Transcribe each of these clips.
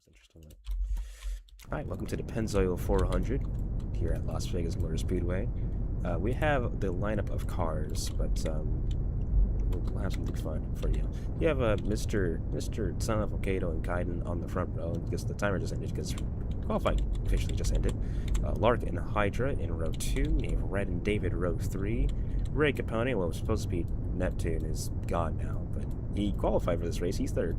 Interesting. Hi, welcome to the Pennzoil 400 here at Las Vegas Motor Speedway. We have the lineup of cars, but we'll have something fun for you. You have Mr. Son of Hokkaido and Kaiden on the front row because the timer just ended because qualifying officially just ended. Lark and Hydra in row 2. You have Red and David row 3. Ray Capone, what was supposed to be Neptune, is gone now, but he qualified for this race. He's third.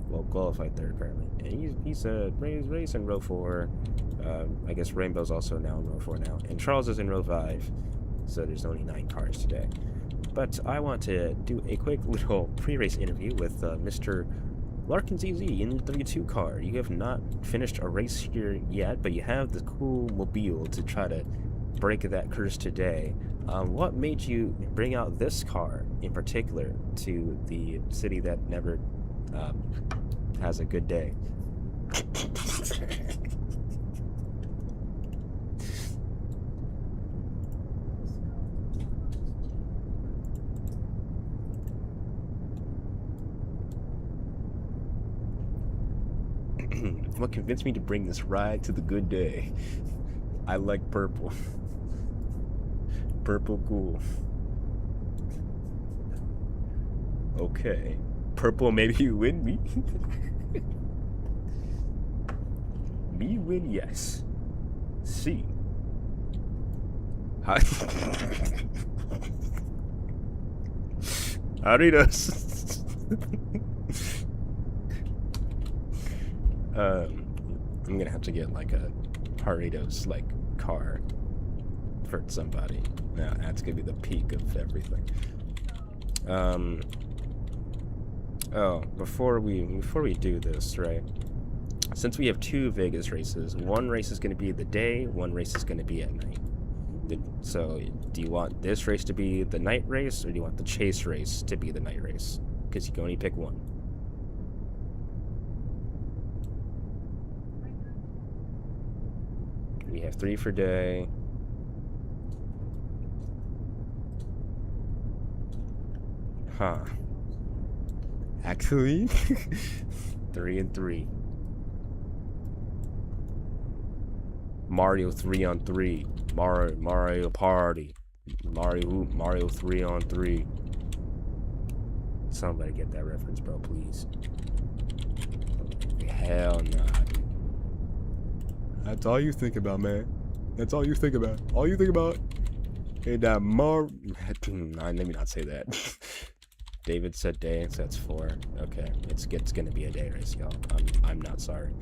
Well, qualified third apparently, and he's race in row 4. I guess Rainbow's also now in row 4 now, and Charles is in row 5. So there's only 9 cars today. But I want to do a quick little pre-race interview with Mr. Larkin ZZ in the 32 car. You have not finished a race here yet, but you have the cool mobile to try to break that curse today. What made you bring out this car in particular to the city that never has a good day? What convinced me to bring this ride to the good day? I like purple. Purple cool. Okay. Purple, maybe you win me. Me win, yes. C. Hi. Aridas. I'm gonna have to get like a Haritos like car for somebody. Now that's gonna be the peak of everything. Oh, before we do this, right? Since we have 2 Vegas races, one race is gonna be the day, one race is gonna be at night. So, do you want this race to be the night race, or do you want the chase race to be the night race? Because you can only pick one. We have 3 for day. Huh. Actually, 3 and 3. Mario 3 on 3. Mario Party. Mario 3 on 3. Somebody get that reference, bro, please. Hell nah. That's all you think about, man. That's all you think about. All you think about is that let me not say that. David said day, so that's 4. Okay, it's gonna be a day race, y'all. I'm not sorry.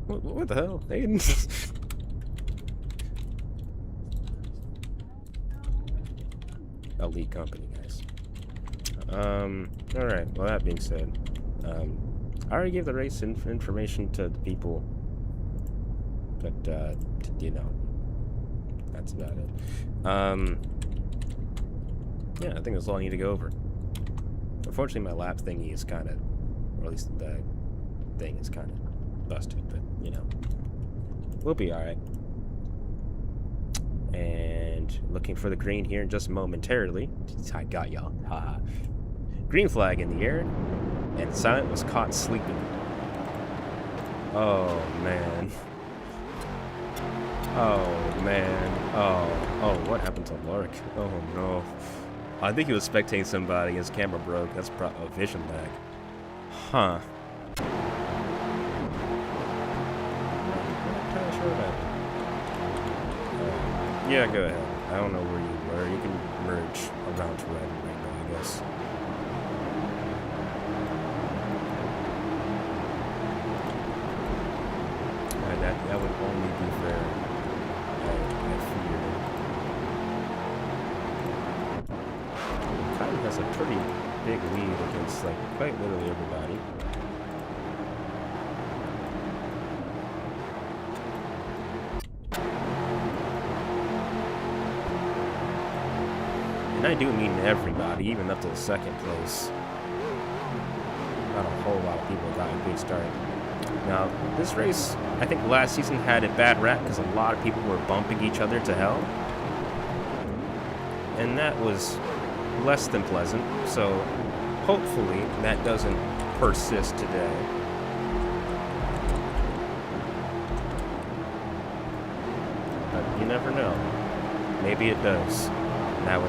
What the hell, Aiden? Elite company, guys. All right. Well, that being said, I already gave the race information to the people, but you know, that's about it. Yeah, I think that's all I need to go over. Unfortunately, my lap thingy is kind of, or at least the thing is kind of busted, but you know, we'll be all right. And looking for the green here just momentarily. I got y'all. Haha. Green flag in the air, and Silent was caught sleeping. Oh man. Oh man. Oh, what happened to Lark? Oh no. I think he was spectating somebody. His camera broke. That's probably a vision lag. Huh. I'm kind of sure about it. Yeah, go ahead. I don't know where you were. You can merge around to Red and Rainbow, I guess. That would only be fair. I fear. Kyle has a pretty big lead against, like, quite literally everybody. And I do mean everybody, even up to the 2nd place. Not a whole lot of people got a good start. Now, this race, I think last season had a bad rap because a lot of people were bumping each other to hell. And that was less than pleasant, so Hopefully that doesn't persist today. But you never know. Maybe it does. That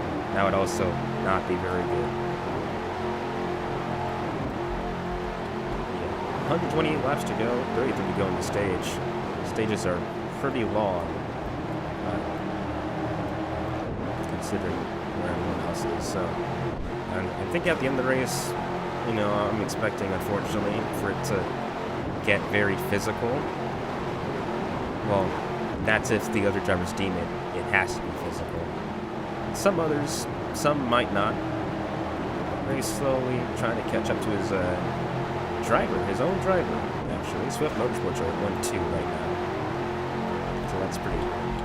would also not be very good. Yeah. 128 laps to go. 33 to go on the stage. Stages are pretty long, considering where everyone else is. So, and I think at the end of the race, you know, I'm expecting, unfortunately, for it to get very physical. Well, that's if the other drivers deem it has to be physical. Some others, some might not. Very slowly trying to catch up to his driver, his own driver, actually. Swift Motorsports are at 1-2 right now. So that's pretty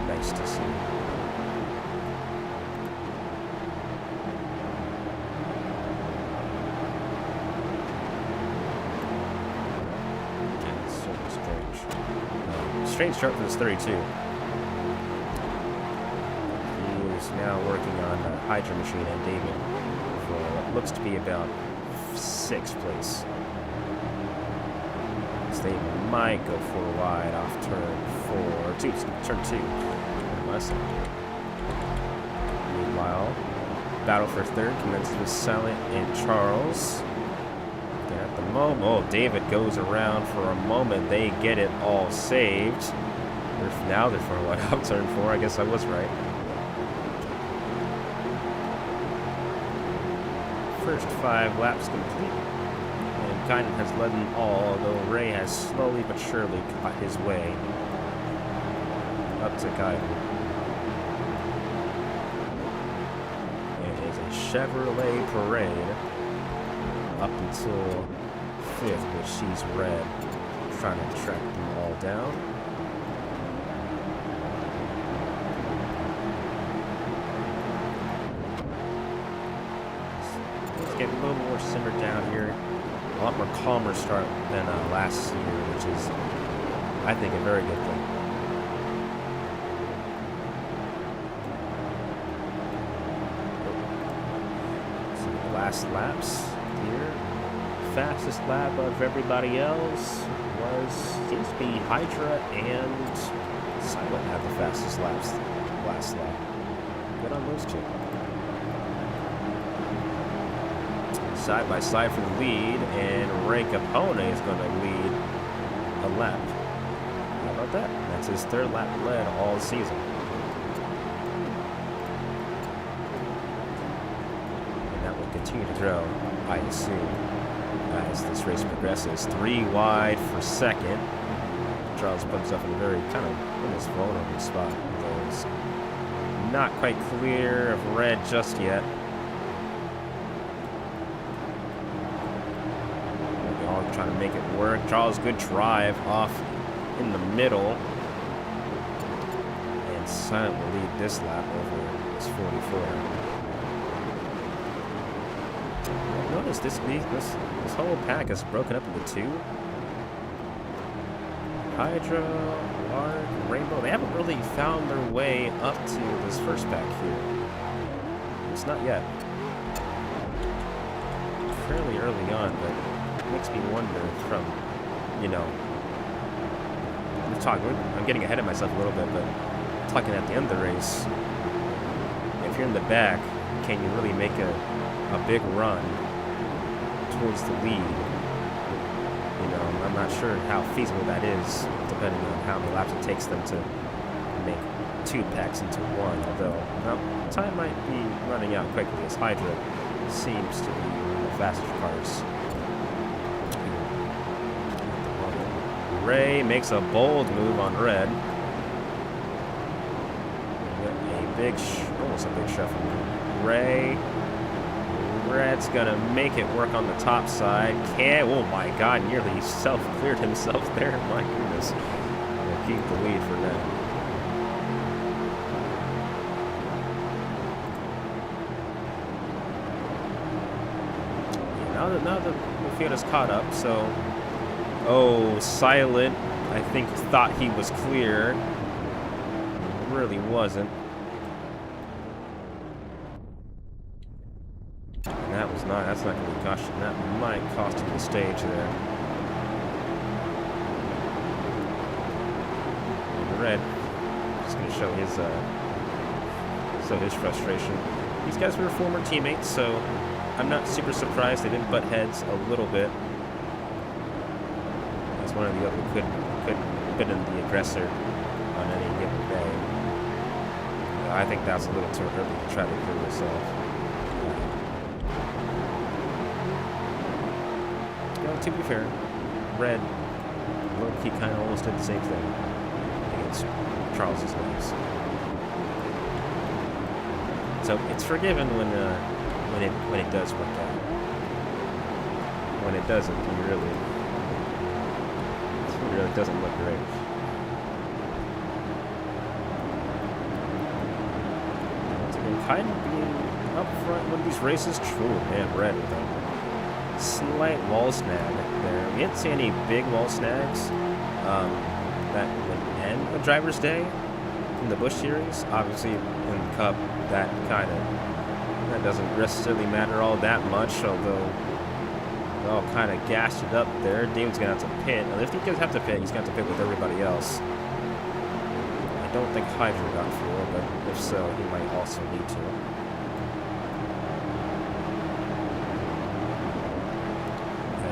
nice to see. Yeah, it's so strange. Strange start for this 32. Now working on Hydra Machine and David for what looks to be about 6th place. So they might go 4 wide off turn 2. Turn 2. Meanwhile, battle for 3rd commences with Silent and Charles. And at the moment, oh, David goes around for a moment. They get it all saved. Now they're 4 wide off turn 4. I guess I was right. First 5 laps complete, and Kynan has led them all, although Ray has slowly but surely caught his way up to Kynan. It is a Chevrolet parade up until 5th, which she's red, trying to track them all down. Get a little more simmered down here. A lot more calmer start than last year, which is, I think, a very good thing. So the last laps here. Fastest lap of everybody else seems to be Hydra and Silent had the fastest laps last lap. Good on those two. Side by side for the lead, and Ray Capone is going to lead a lap. How about that? That's his 3rd lap led all season. And that will continue to grow, I assume, as this race progresses. 3 wide for 2nd. Charles puts himself in a very kind of almost vulnerable spot. It's not quite clear of red just yet. Trying to make it work. Charles, good drive off in the middle. And Silent will lead this lap over this 44. Notice this whole pack is broken up into 2. Hydra, Lark, Rainbow, they haven't really found their way up to this first pack here. It's not yet. Fairly early on, but makes me wonder from, you know, I'm getting ahead of myself a little bit, but talking at the end of the race, if you're in the back, can you really make a big run towards the lead? You know, I'm not sure how feasible that is, depending on how many laps it takes them to make 2 packs into 1, although time might be running out quickly, as Hydra seems to be one of the faster cars. Ray makes a bold move on red. Almost a big shuffle. Red's gonna make it work on the top side. Oh my God, nearly self-cleared himself there. My goodness. We'll keep the lead for now. Now the field is caught up, so. Oh, Silent, I think, thought he was clear. Really wasn't. And that's That's not going to be caution. That might cost him the stage there. And red just going to show his frustration. These guys were former teammates, so I'm not super surprised they didn't butt heads a little bit. As one or the other could have been the aggressor on any given day. I think that's a little too early to try to prove this off. Well, to be fair, red, low-key kind of almost did the same thing against Charles's legs. So it's forgiven when it does work out. When it doesn't, it really doesn't look great. Once again, kind of being up front in these races. True, man, red with a slight wall snag there. We didn't see any big wall snags that would end a driver's day in the Busch Series. Obviously, in the Cup, that doesn't necessarily matter all that much, although they all kind of gassed it up there. Damon's going to have to pit. And if he does have to pit, he's going to have to pit with everybody else. I don't think Hydra got fuel, but if so, he might also need to.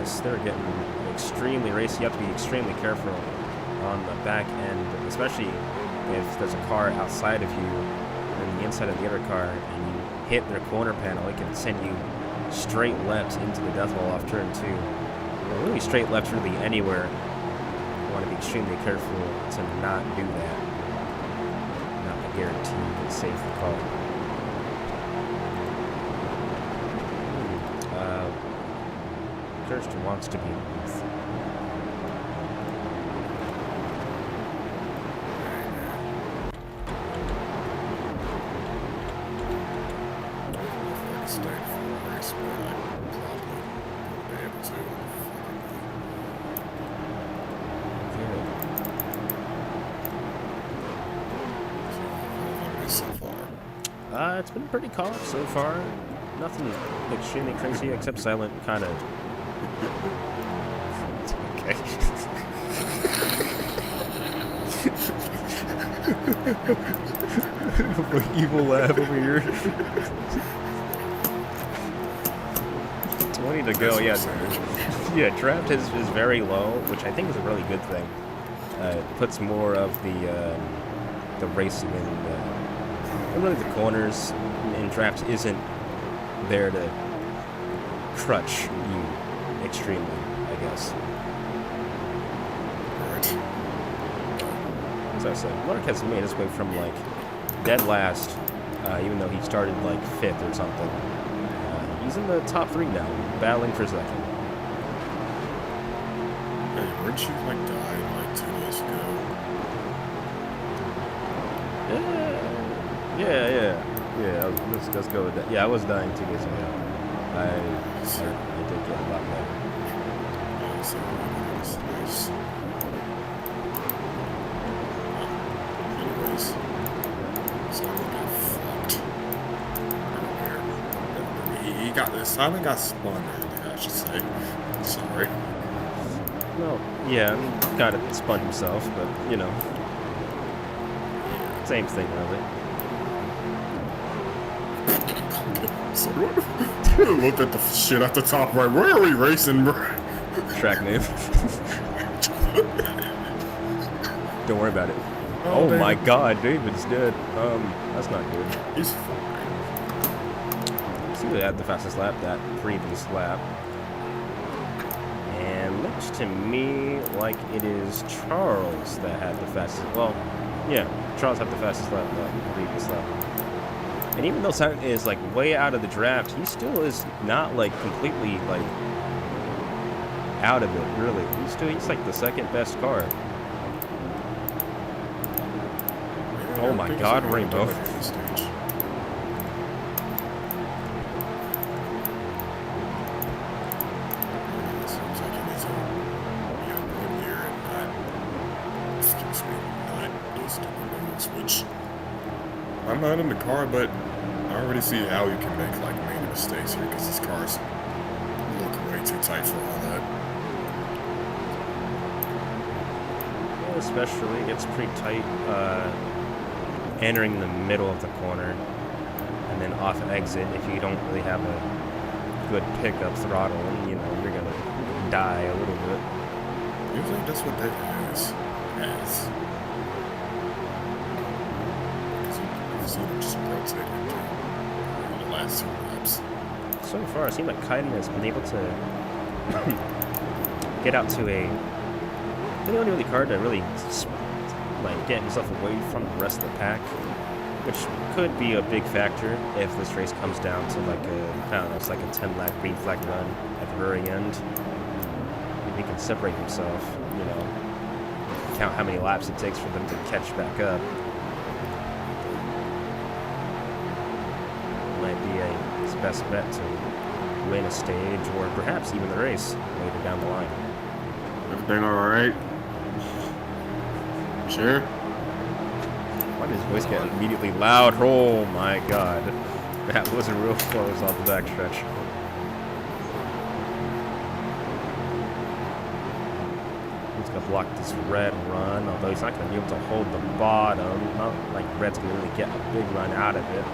As they're getting extremely racy, you have to be extremely careful on the back end, especially if there's a car outside of you and the inside of the other car and you hit their corner panel, it can send you straight left into the death wall off turn 2. Well, really straight left really anywhere. You want to be extremely careful to not do that. Not a guarantee you can save the car. Kirsten wants to be in the booth. It's been pretty calm so far. Nothing extremely crazy, except Silent kind of. Okay. Evil laugh over here. 20 to go. Yeah, draft is very low, which I think is a really good thing. It puts more of the racing and really the corners in drafts isn't there to crutch you extremely, I guess. Right. As I said, Lark has made his way from like dead last, even though he started like 5th or something. He's in the top 3 now, battling for second. Hey, weren't you like die like 2 days ago? Yeah. Let's go with that. Yeah, I was dying 2 days ago. I did get a lot better. Yeah, so that's nice. Anyways, so I got fucked. He got this. Simon got spun, I should say. Sorry. Well, yeah, I mean, kind of spun himself, but you know, same thing, really. So, looked at the shit at the top right. Where are we racing, bro? Track name. Don't worry about it. Oh my God, David's dead. That's not good. He's fine. See who had the fastest lap that previous lap. And looks to me like it is Charles that had the fastest. Well, yeah, Charles had the fastest lap that previous lap. And even though Silent is like way out of the draft, he still is not like completely like out of it, really. He's like the second best car. Oh my God, Rainbow. I'm not in the car, but I already see how you can make like major mistakes here because this car's too tight for all that. Yeah, especially, it's pretty tight entering the middle of the corner. And then off exit, if you don't really have a good pickup throttle, you know, you're gonna die a little bit. Usually that's what that has. Because you just rotated the last 2 laps. So far, it seems like Kaiden has been able to get out to a the only really car to really like get himself away from the rest of the pack, which could be a big factor if this race comes down to like a, I don't know, it's like a 10-lap green flag run at the very end. If he can separate himself, you know, count how many laps it takes for them to catch back up. Might be his best bet to win a stage or perhaps even the race later down the line. Everything alright? Sure? Why did his voice get immediately loud? Oh my god. That was a real close off the backstretch. He's going to block this red run, although he's not going to be able to hold the bottom. Not like red's going to really get a big run out of it.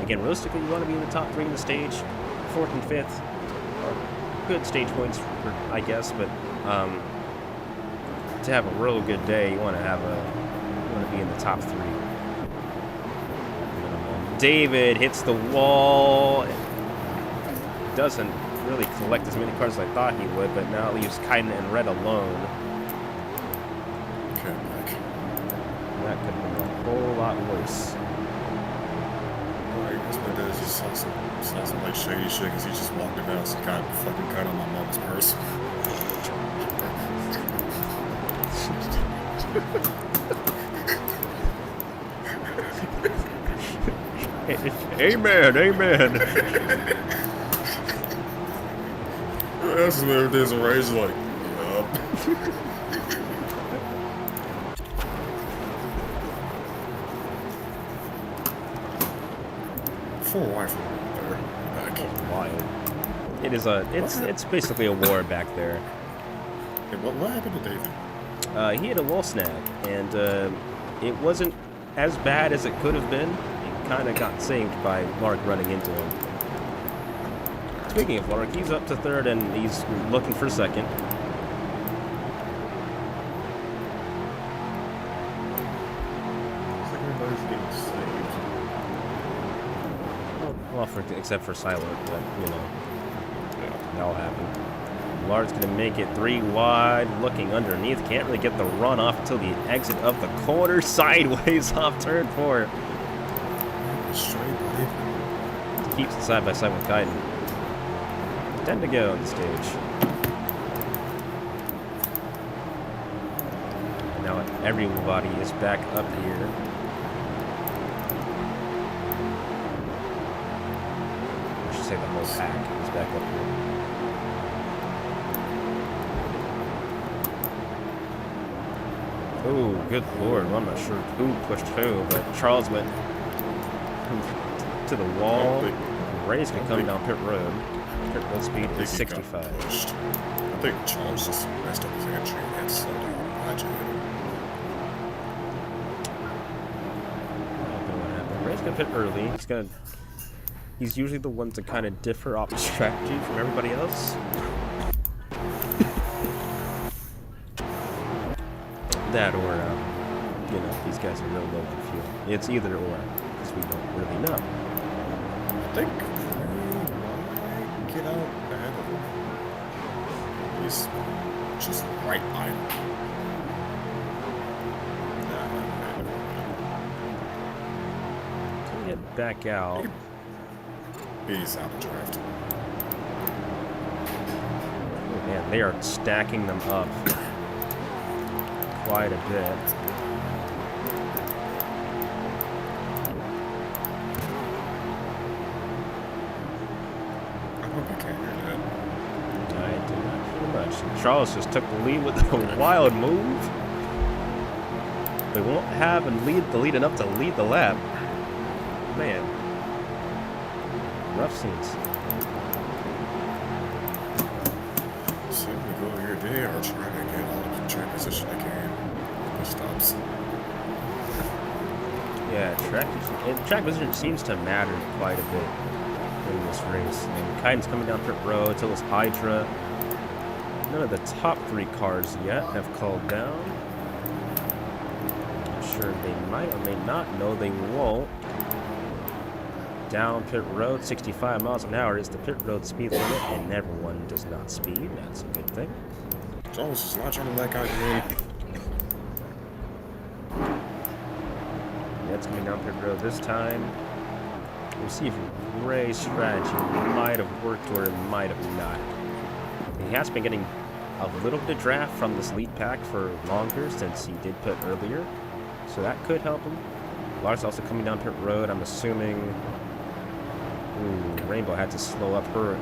Again, realistically, you want to be in the top 3 in the stage. 4th and 5th are good stage points, I guess, but to have a real good day, you want to be in the top 3. David hits the wall. Doesn't really collect as many cars as I thought he would, but now leaves Kaiden and Red alone. Okay, Mike. That could have been a whole lot worse. Alright, that's what it is. Just saw some like shady shit because he just walked in the house and got fucking cut on my mom's purse. Amen, amen. That's what everything's a race like. Yup. Full wife there. Back. Wild. It is it's basically a war back there. Hey, what happened to David? He had a wall snag, and it wasn't as bad as it could have been. He kind of got saved by Lark running into him. Speaking of Lark, he's up to 3rd, and he's looking for 2nd. Looks like everybody's getting saved. Well, except for Silent, but, you know, that'll happen. Lark's going to make it 3 wide, looking underneath. Can't really get the run off until the exit of the corner. Sideways off turn 4. Straight, buddy. Keeps it side by side with Kaiden. 10 to go on the stage. And now everybody is back up here. I should say the whole pack is back up here. Oh, good lord. I'm not sure who pushed who, but Charles went to the wall. Ray's going to come down pit road. Pit road speed is 65. I think Charles just messed up his entry and had slowed down. Ray's going to pit early. He's usually the one to kind of differ off the strategy from everybody else. That or, you know, these guys are real low on fuel. It's either or, because we don't really know. I think we might get out ahead of him. He's just right by him. To get back out. He's out of draft. Oh man, they are stacking them up quite a bit. I hope you can't hear that. I did not pretty much. Charles just took the lead with a wild move. They won't have the lead enough to lead the lap. Man. Rough scenes. So we go here. They are trying to get out of the track position again. He stops. Yeah, track position seems to matter quite a bit in this race. And Kaiden's coming down pit road, so is Hydra. None of the top 3 cars yet have called down. I'm sure they might or may not. No, they won't. Down pit road, 65 miles an hour is the pit road speed limit, and everyone does not speed. That's a good thing. Jones is not trying to let out again. That's coming down pit road this time. We'll see if Ray's strategy might have worked or it might have not. He has been getting a little bit of draft from this lead pack for longer since he did pit earlier, so that could help him. Lars also coming down pit road. I'm assuming Rainbow had to slow up her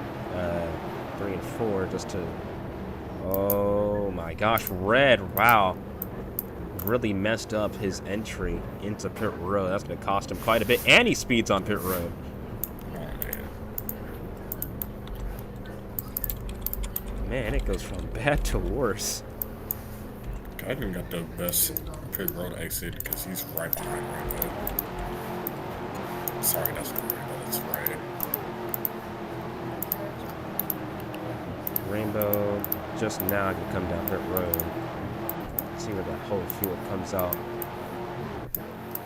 3 and 4 just to... Oh my gosh, Red, wow. Really messed up his entry into pit road. That's going to cost him quite a bit, and he speeds on pit road. Man, it goes from bad to worse. Kaiden got the best pit road exit because he's right behind Rainbow. Sorry, that's not Rainbow, that's right. Rainbow just now can come down pit road. See where that whole field comes out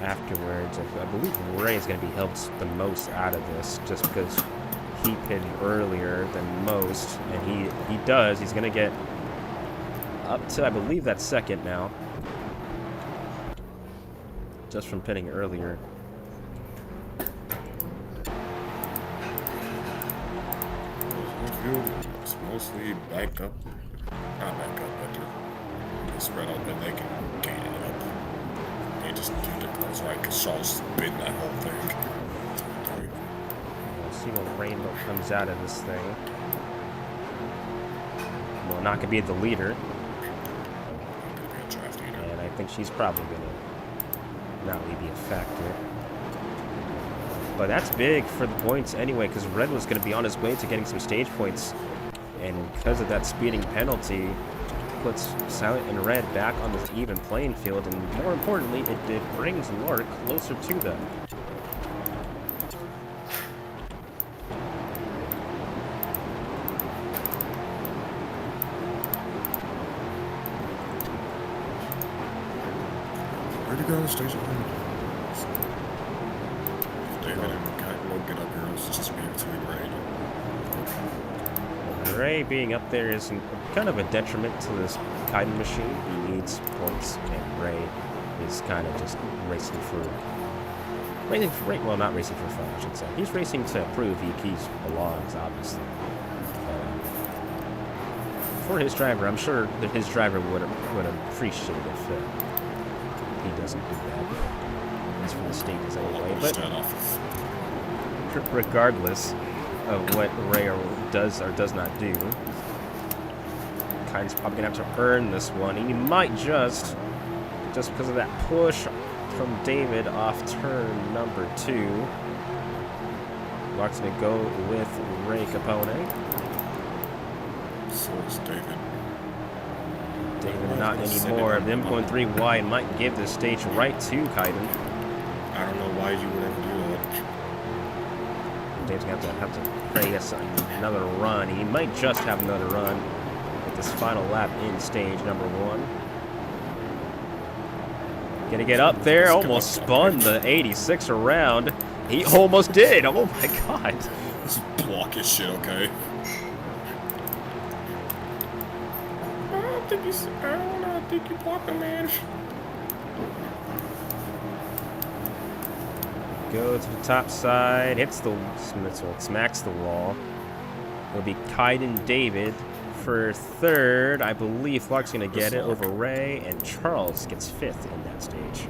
afterwards. I believe Ray is going to be helped the most out of this just because he pitted earlier than most, and he does. He's going to get up to, I believe, that second now, just from pitting earlier. It's mostly back up, not back up, but they're spread out, but they can gain it up. They just do the close right because Shaw's spin that whole thing. We'll see when Rainbow comes out of this thing. Well, not going to be the leader. And I think she's probably going to not really be a factor. But that's big for the points anyway, because Red was going to be on his way to getting some stage points. And because of that speeding penalty, puts Silent and Red back on the even playing field. And more importantly, it brings Lord closer to them. Where'd he go? Station 1. David and Kaiden won't get up here, it's just me between Ray. Ray being up there is kind of a detriment to this Kaiden machine. He needs points, and Ray is kind of just racing for... well, not racing for fun, I should say. He's racing to prove he belongs, obviously. For his driver, I'm sure that his driver would appreciate it if he doesn't do that. At least for the stages anyway. But regardless of what Ray does or does not do, Kaiden's probably going to have to earn this one. He might just because of that push from David off turn number 2. Lark's going to go with Ray Capone. So is David. David not anymore. Them going 3 wide might give this stage right to Kaiden. I don't know why you would ever do that. Dave's going to have to pray us another run. He might just have another run with this final lap in stage number 1. Gonna get up there, almost spun the 86 around. He almost did. Oh my god. This is block his shit, okay? I think you blocked the man. Go to the top side, hits the smacks the wall. It'll be Kaiden David for 3rd. I believe Flock's gonna get it over Ray, and Charles gets 5th in that stage.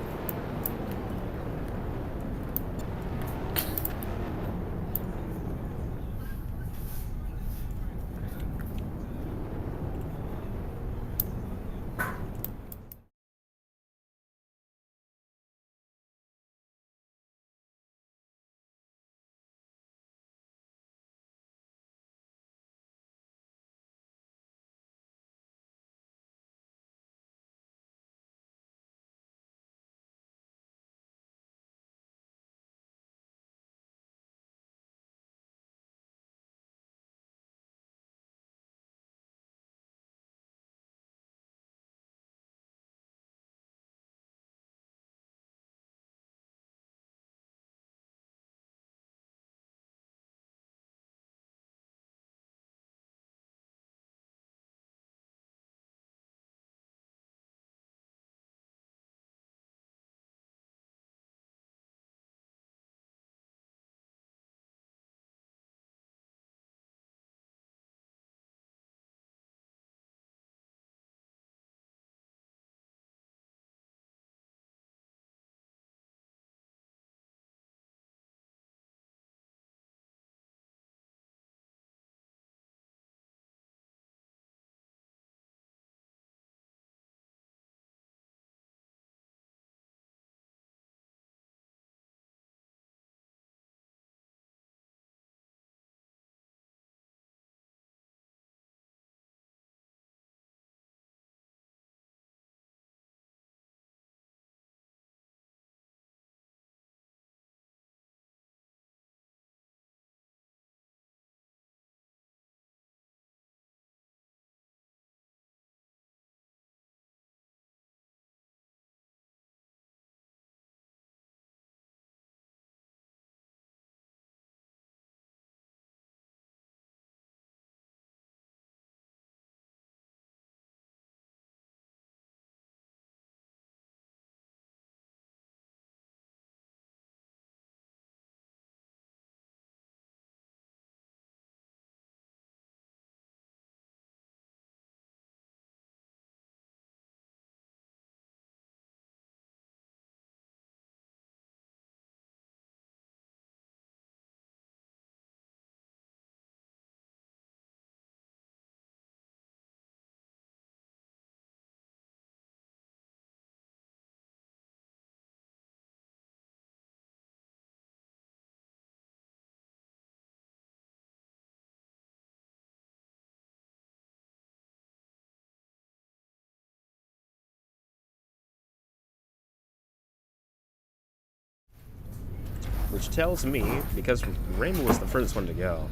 Which tells me, because Rainbow was the first one to go,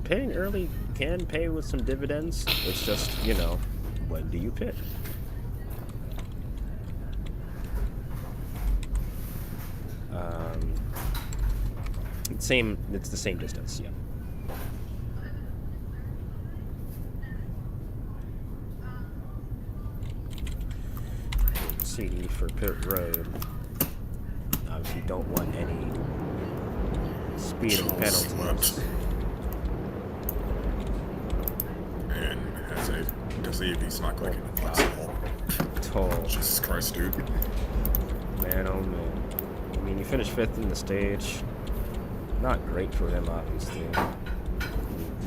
pitting early can pay with some dividends. It's just, you know, when do you pit? It's the same distance, yeah. CD for pit road. Obviously, don't want any speeding penalties. And does he's not clicking the possible. Toll. Jesus Christ, dude. Man, oh man. I mean, you finished 5th in the stage. Not great for him, obviously.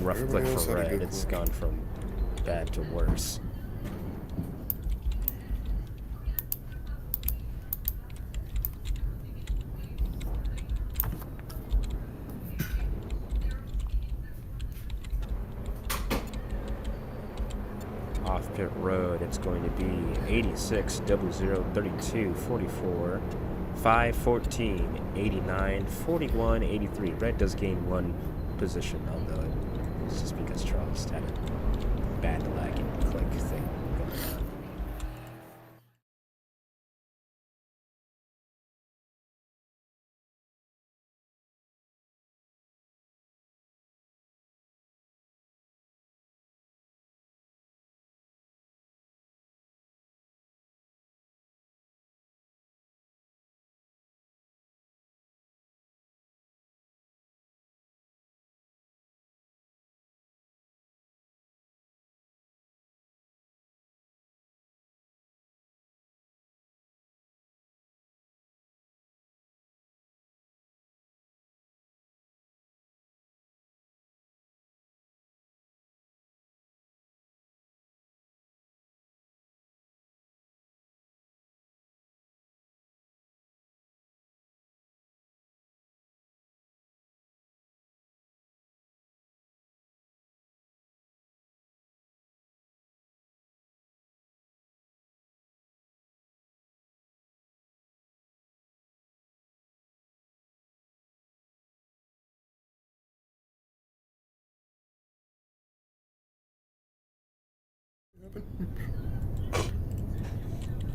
Rough click for red. It's gone from bad to worse. Off pit road, it's going to be 86 0032 44 514 89 41 83. Red does gain 1 position, although it's just because Charles had a bad lagging click thing going on.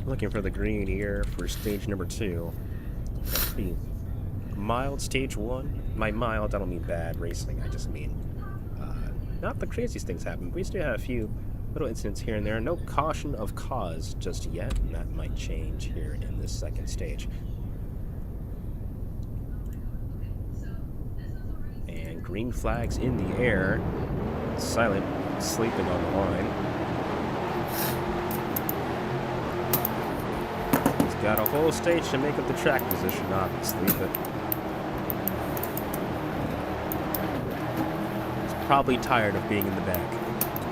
Looking for the green here for stage number 2. Pretty mild stage 1. By mild, I don't mean bad racing. I just mean not the craziest things happen. We still have a few little incidents here and there. No caution of cause just yet, and that might change here in this second stage. And green flags in the air. Silent sleeping on the line. Got a whole stage to make up the track position, obviously, but he's probably tired of being in the back.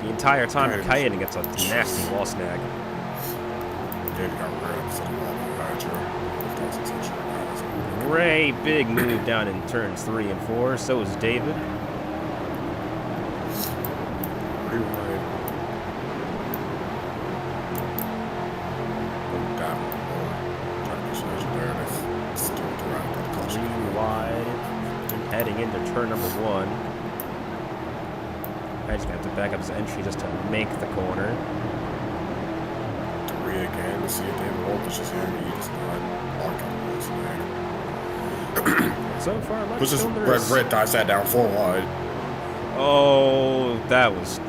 The entire time, Cayenne gets a nasty wall snag. Ray, big move down in turns 3 and 4. So is David. Pretty wide. Wide and heading into turn number 1. I just got to back up his entry just to make the corner. 3 again to see if David Wolfish is here. He's not locking this. So far, Who's this red dive sat down 4 wide? Oh, that was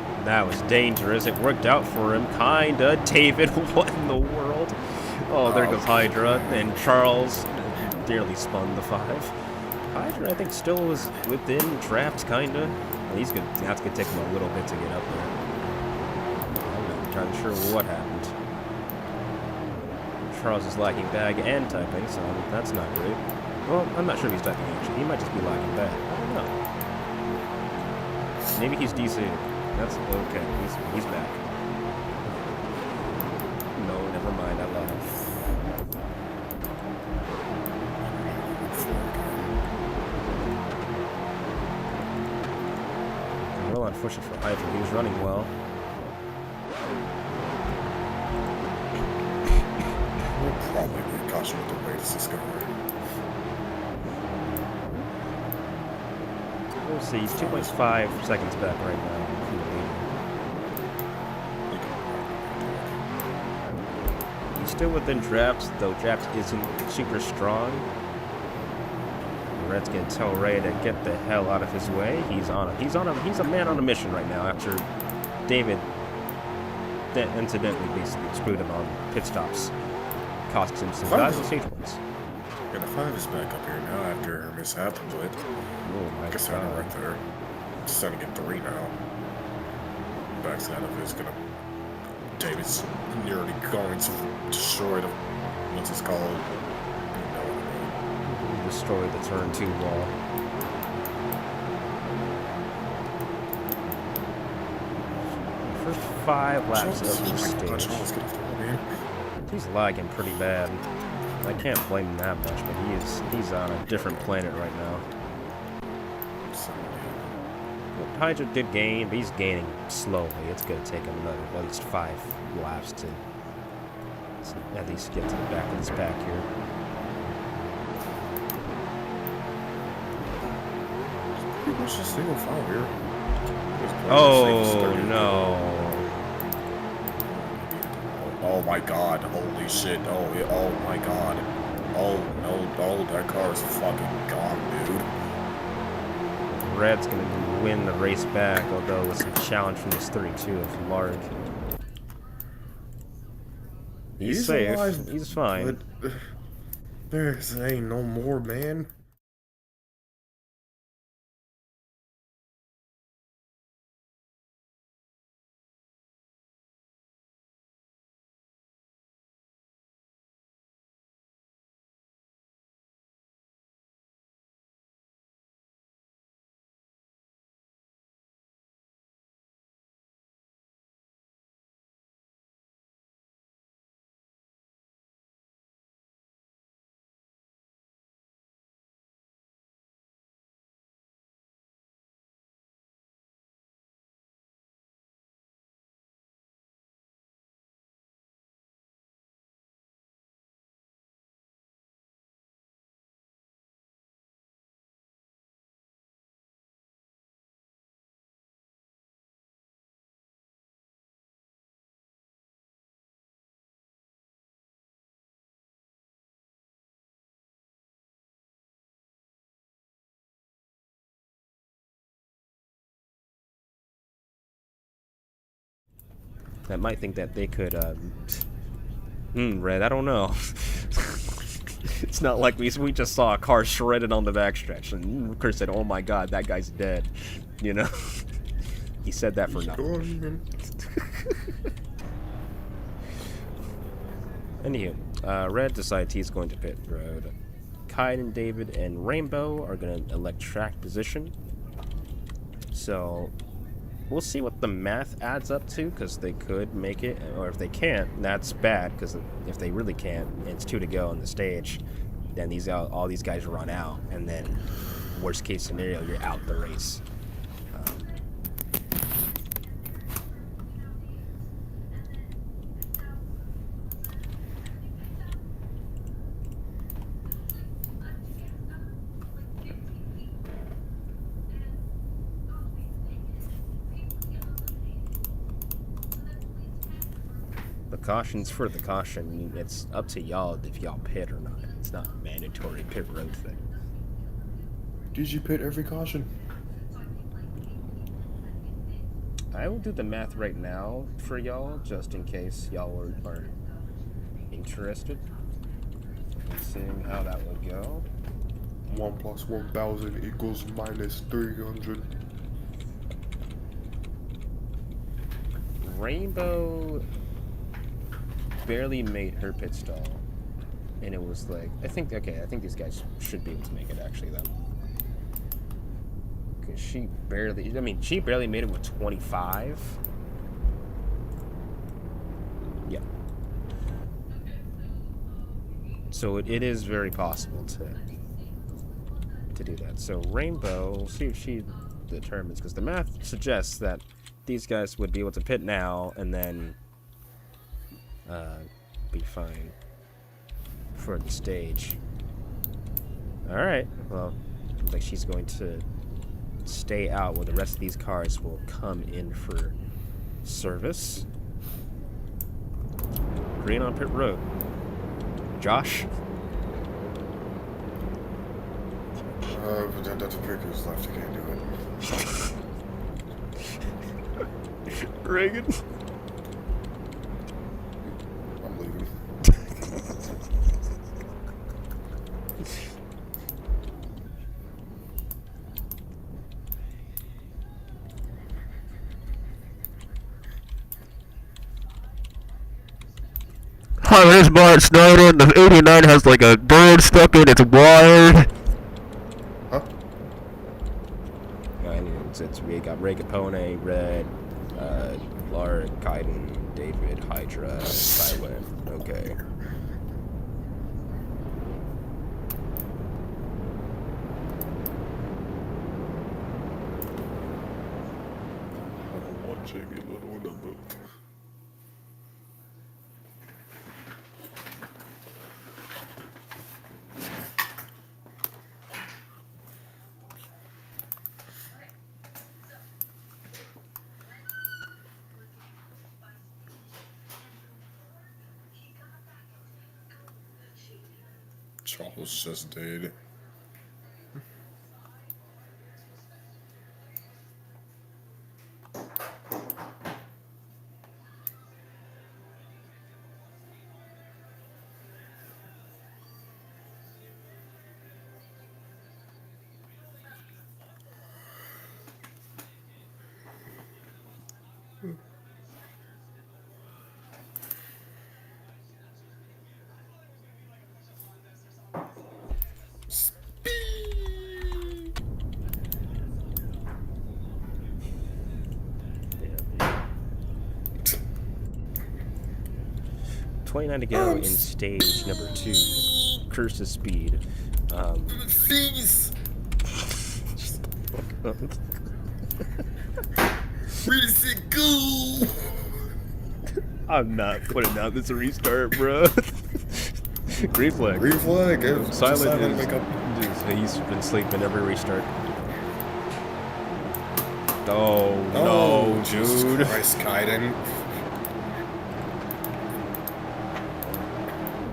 dangerous. It worked out for him, kinda. David, what in the world? Oh, there goes Hydra, and Charles nearly spun the 5. Hydra, I think, still was within draft, kinda. He's gonna have to take him a little bit to get up there. I'm not entirely sure what happened. Charles is lacking bag and typing, so that's not great. Well, I'm not sure if he's typing actually. He might just be lacking bag. I don't know. Maybe he's DC. That's okay. He's back. No, never mind. I lied. Well, unfortunate for Hydra. He was running well. We'll probably be a caution with the latest discovery. We'll see. He's 2.5 seconds back right now from the leader. He's still within Draps, though Draps isn't super strong. Red's gonna tell Ray to get the hell out of his way. He's a man on a mission right now after David incidentally basically screwed him on pit stops. Cost him some valuable stage points. Yeah, the 5 is back up here now after her mishap, but Oh my guess god. right there. It's starting to get 3 now. Backside of it is gonna. David's nearly going to destroy the. What's it called? You know what I mean. Destroy the turn 2 wall. First 5 laps of the stage. He's lagging pretty bad. I can't blame him that much, but he's on a different planet right now. Hydra did gain, but he's gaining slowly. It's going to take him another at least 5 laps to at least get to the back of this pack here. Pretty much just single file here. Oh no. Oh my god, holy shit, oh my god. Oh no, oh, that car is fucking gone, dude. Red's going to win the race back, although with some challenge from this 32 of Larg. He's safe. Alive, he's fine. But, there's ain't no more, man. That might think that they could, Red, I don't know. It's not like we just saw a car shredded on the backstretch, and Chris said, oh my god, that guy's dead. You know? He said that for nothing. Anywho, Red decides he's going to pit road. Kite and David and Rainbow are going to elect track position. So we'll see what the math adds up to, because they could make it, or if they can't, that's bad, because if they really can't, and it's 2 to go on the stage, then all these guys run out, and then worst case scenario, you're out the race. The caution's for the caution. It's up to y'all if y'all pit or not. It's not a mandatory pit road thing. Did you pit every caution? I will do the math right now for y'all, just in case y'all are interested in seeing how that would go. 1 + 1,000 equals -300. Rainbow barely made her pit stall, and it was like, I think these guys should be able to make it actually then, because she barely made it with 25. Yeah, so it is very possible to do that. So Rainbow, we'll see if she determines, because the math suggests that these guys would be able to pit now and then be fine for the stage. Alright, well, looks like she's going to stay out while the rest of these cars will come in for service. Green on pit road. Josh? But then Dr. Pickers left. You can't do it. Reagan? I'm leaving. Hi, my name's Martin Snyder, and the 89 has like a bird stuck in its wired. Huh? I mean, we got Ray Capone, Red, Lark, Kaiden, David, Hydra, Skyway. Okay. I want you to get a little in the book. Charles just did. Yeah. 29 to go in stage number 2. Curse of Speed. Please! Where does it go? I'm not putting out this restart, bro. Green flag. Green flag. Silent Wake up. He's been sleeping every restart. Oh, no, Jesus dude. Christ, Kaiden.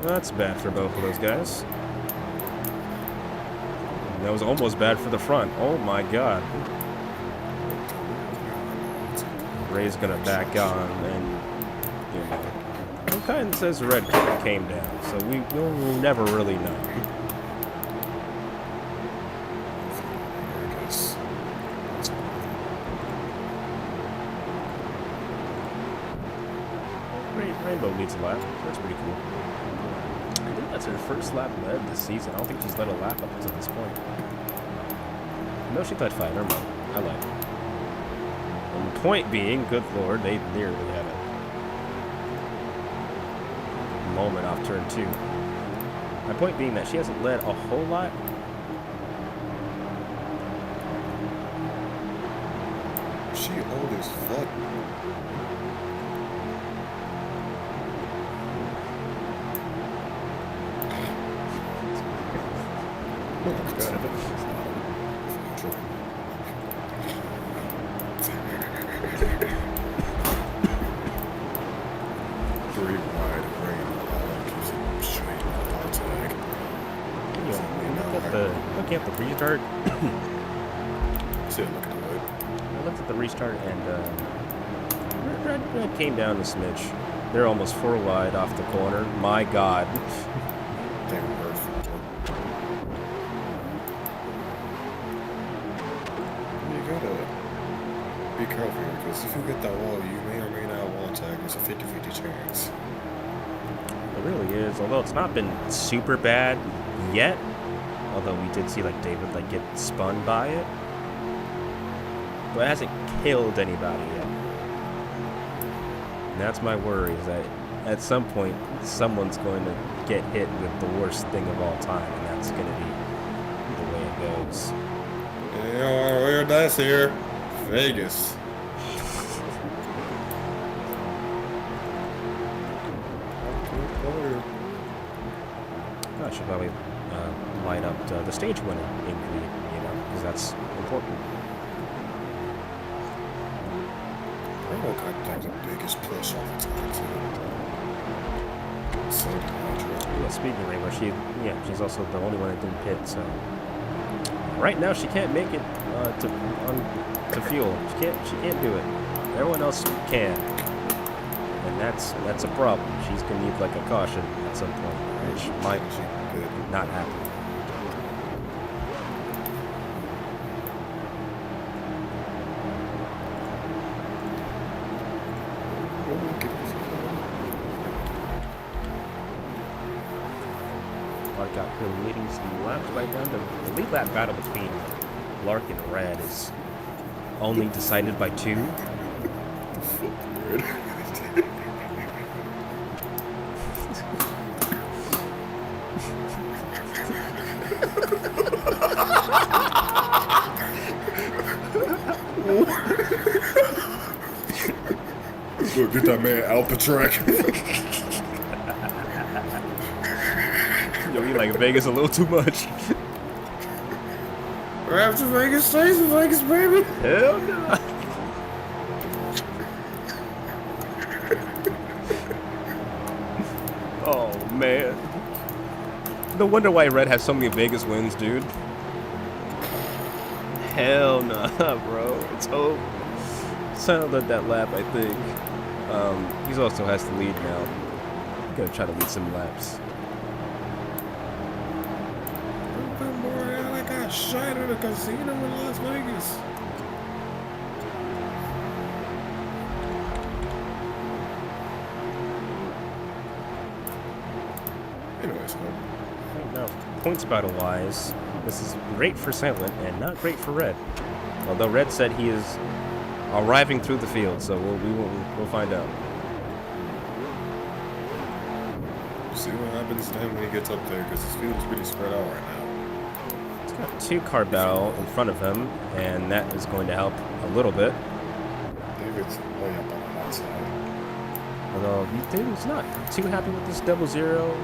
That's bad for both of those guys. That was almost bad for the front. Oh my god. Ray's gonna back on, and you know, it kind of says red came down, so we'll never really know. Rainbow leads a lap. That's pretty cool. I think that's her first lap led this season. I don't think she's led a lap up until this point. No, she led 5. Never mind. I lied. And the point being, good lord, they nearly had a moment off turn 2. My point being that she hasn't led a whole lot. She old as fuck. Looking at the restart. See, look at the hood. I looked at the restart and Red came down a smidge. They're almost 4 wide off the corner. My god. They were perfect. You gotta be careful here, because if you get that wall, you may or may not wall tag. There's a 50-50 chance. It really is. Although it's not been super bad yet. Although we did see like David like get spun by it. But it hasn't killed anybody yet. And that's my worry, is that at some point someone's going to get hit with the worst thing of all time, and that's going to be the way it goes. You know, weird dice here. Vegas. I should probably line up the stage winner in green, you know, because that's important. have the biggest push all the time, too. So dehydrated. Yeah, speaking of Rainbow, she's also the only one that didn't pit, so right now she can't make it to fuel. She can't do it. Everyone else can, and that's a problem. She's gonna need like a caution at some point, which might not happen. Got her leading some laps right down. The lead lap battle between Lark and Red is only decided by 2. Look, get that man out the track. Yo, you like Vegas a little too much. After Vegas stays in Vegas, baby. Hell no. Oh man. No wonder why Red has so many Vegas wins, dude. Hell no, bro. It's over. Settled that lap, I think. He also has to lead now. Gotta try to lead some laps. I got shot at a casino in Las Vegas. Anyways, Right now, points battle wise, this is great for Silent and not great for Red. Although Red said he is arriving through the field, so we'll find out. See what happens to him when he gets up there, because his field is pretty spread out right now. He's got 2-car battle in front of him, and that is going to help a little bit. David's way up on the outside. Although he's not too happy with this 0-0.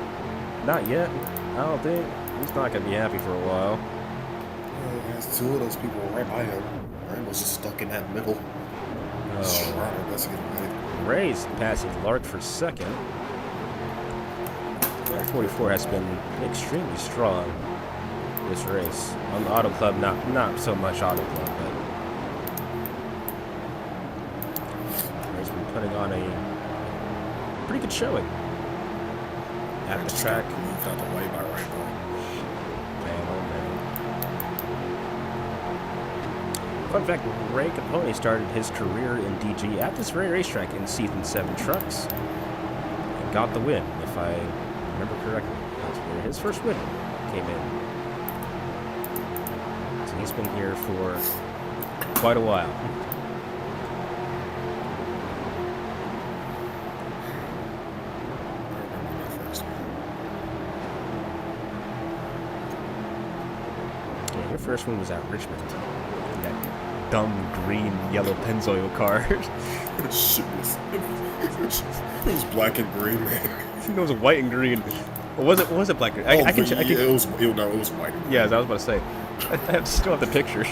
Not yet. I don't think. He's not going to be happy for a while. Well, there's 2 of those people right by him. Rainbow's just stuck in that middle. Oh. Let's get away. Ray's passing Lark for second. 44 has been extremely strong this race. On the Auto Club, not so much Auto Club, but Ray's been putting on a pretty good showing at the track. Moved out the way by Rainbow. Man, oh man. Fun fact, Ray Capone started his career in DG at this very racetrack in Season 7 trucks and got the win, if I remember correctly. That's where his first win came in. So he's been here for quite a while. Yeah, your first one was at Richmond. That dumb green yellow Pennzoil car. Shit it was black and green, man. It was white and green. Or was it black? I can. It was white. Yeah, as I was about to say. I still have the picture.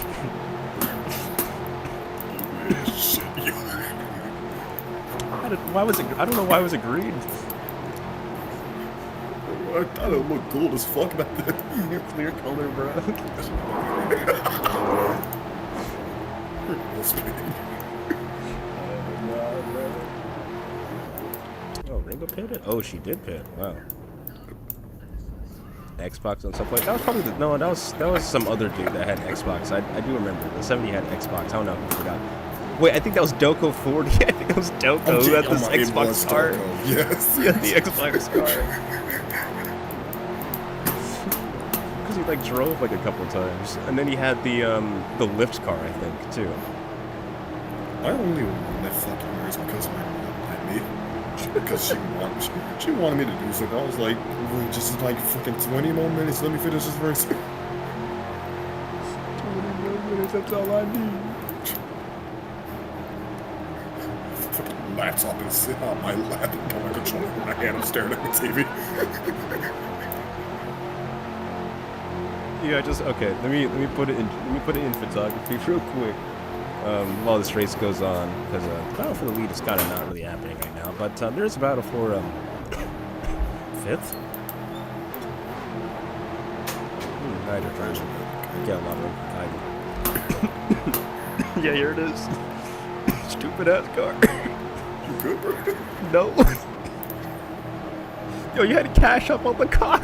Shit, Why was it? I don't know why was it green. I thought it looked cool as fuck back then. Clear color, bro. Oh, Ringo pitted? Oh, she did pit. Wow. Xbox on some point. That was probably that was some other dude that had Xbox. I do remember. The 70 had Xbox. I don't know. I forgot. Wait, I think that was Doko 40. I think it was Doko who had this Xbox car. Yes. He had the Xbox car. Because he like drove like a couple times, and then he had the lift car, I think, too. I only won that fucking race because my mom let me. Because she wanted me to do something. I was like, well, just like fucking 20 more minutes. Let me finish this race. 20 more minutes. That's all I need. Fucking laptop and sit on my lap and put my controller in my hand. I'm staring at the TV. Yeah, just okay. Let me put it in photography real quick. while this race goes on, because battle for the lead is kind of not really happening right now. But there's a battle for fifth. Nitro trying to get a lot of yeah, here it is. Stupid ass car. You good, bro? No. Yo, you had to cash up on the car.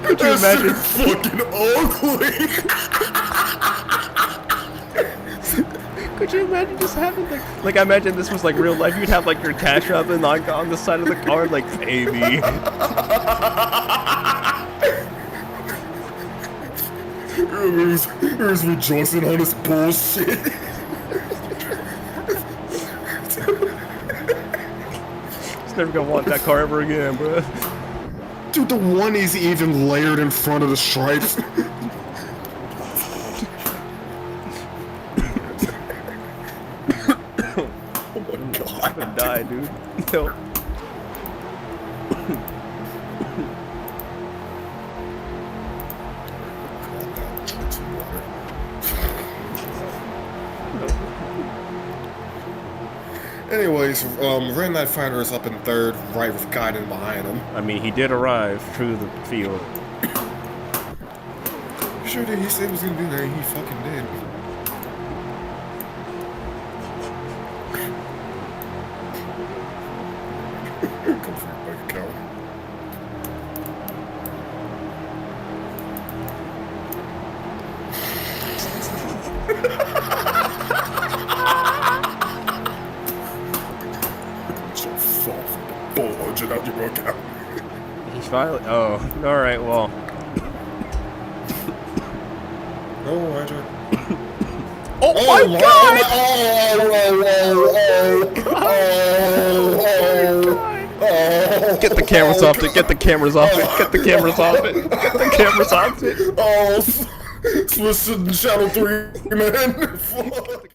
Could you imagine? Fucking ugly. Could you imagine just having like I imagine this was like real life. You'd have like your cash up and like on the side of the car, like baby. Here's rejoicing on this bullshit. Just never gonna want that car ever again, bro. Dude, the one is even layered in front of the stripes. Oh my god. I'm gonna die, dude. No. Anyways, Red Knight Fighter is up in third, right with Gaiden behind him. I mean, he did arrive through the field. Sure did. He said he was gonna do that, and he fucking did. Come for your bank account. So fall from the bulge out your account. He's finally. Oh, all right. Well. Oh, Roger. Oh my God! Get the cameras off it. Get the cameras off it. Get the cameras off it. Get the cameras off it. Oh, Swiss and Channel 3, man. Fuck.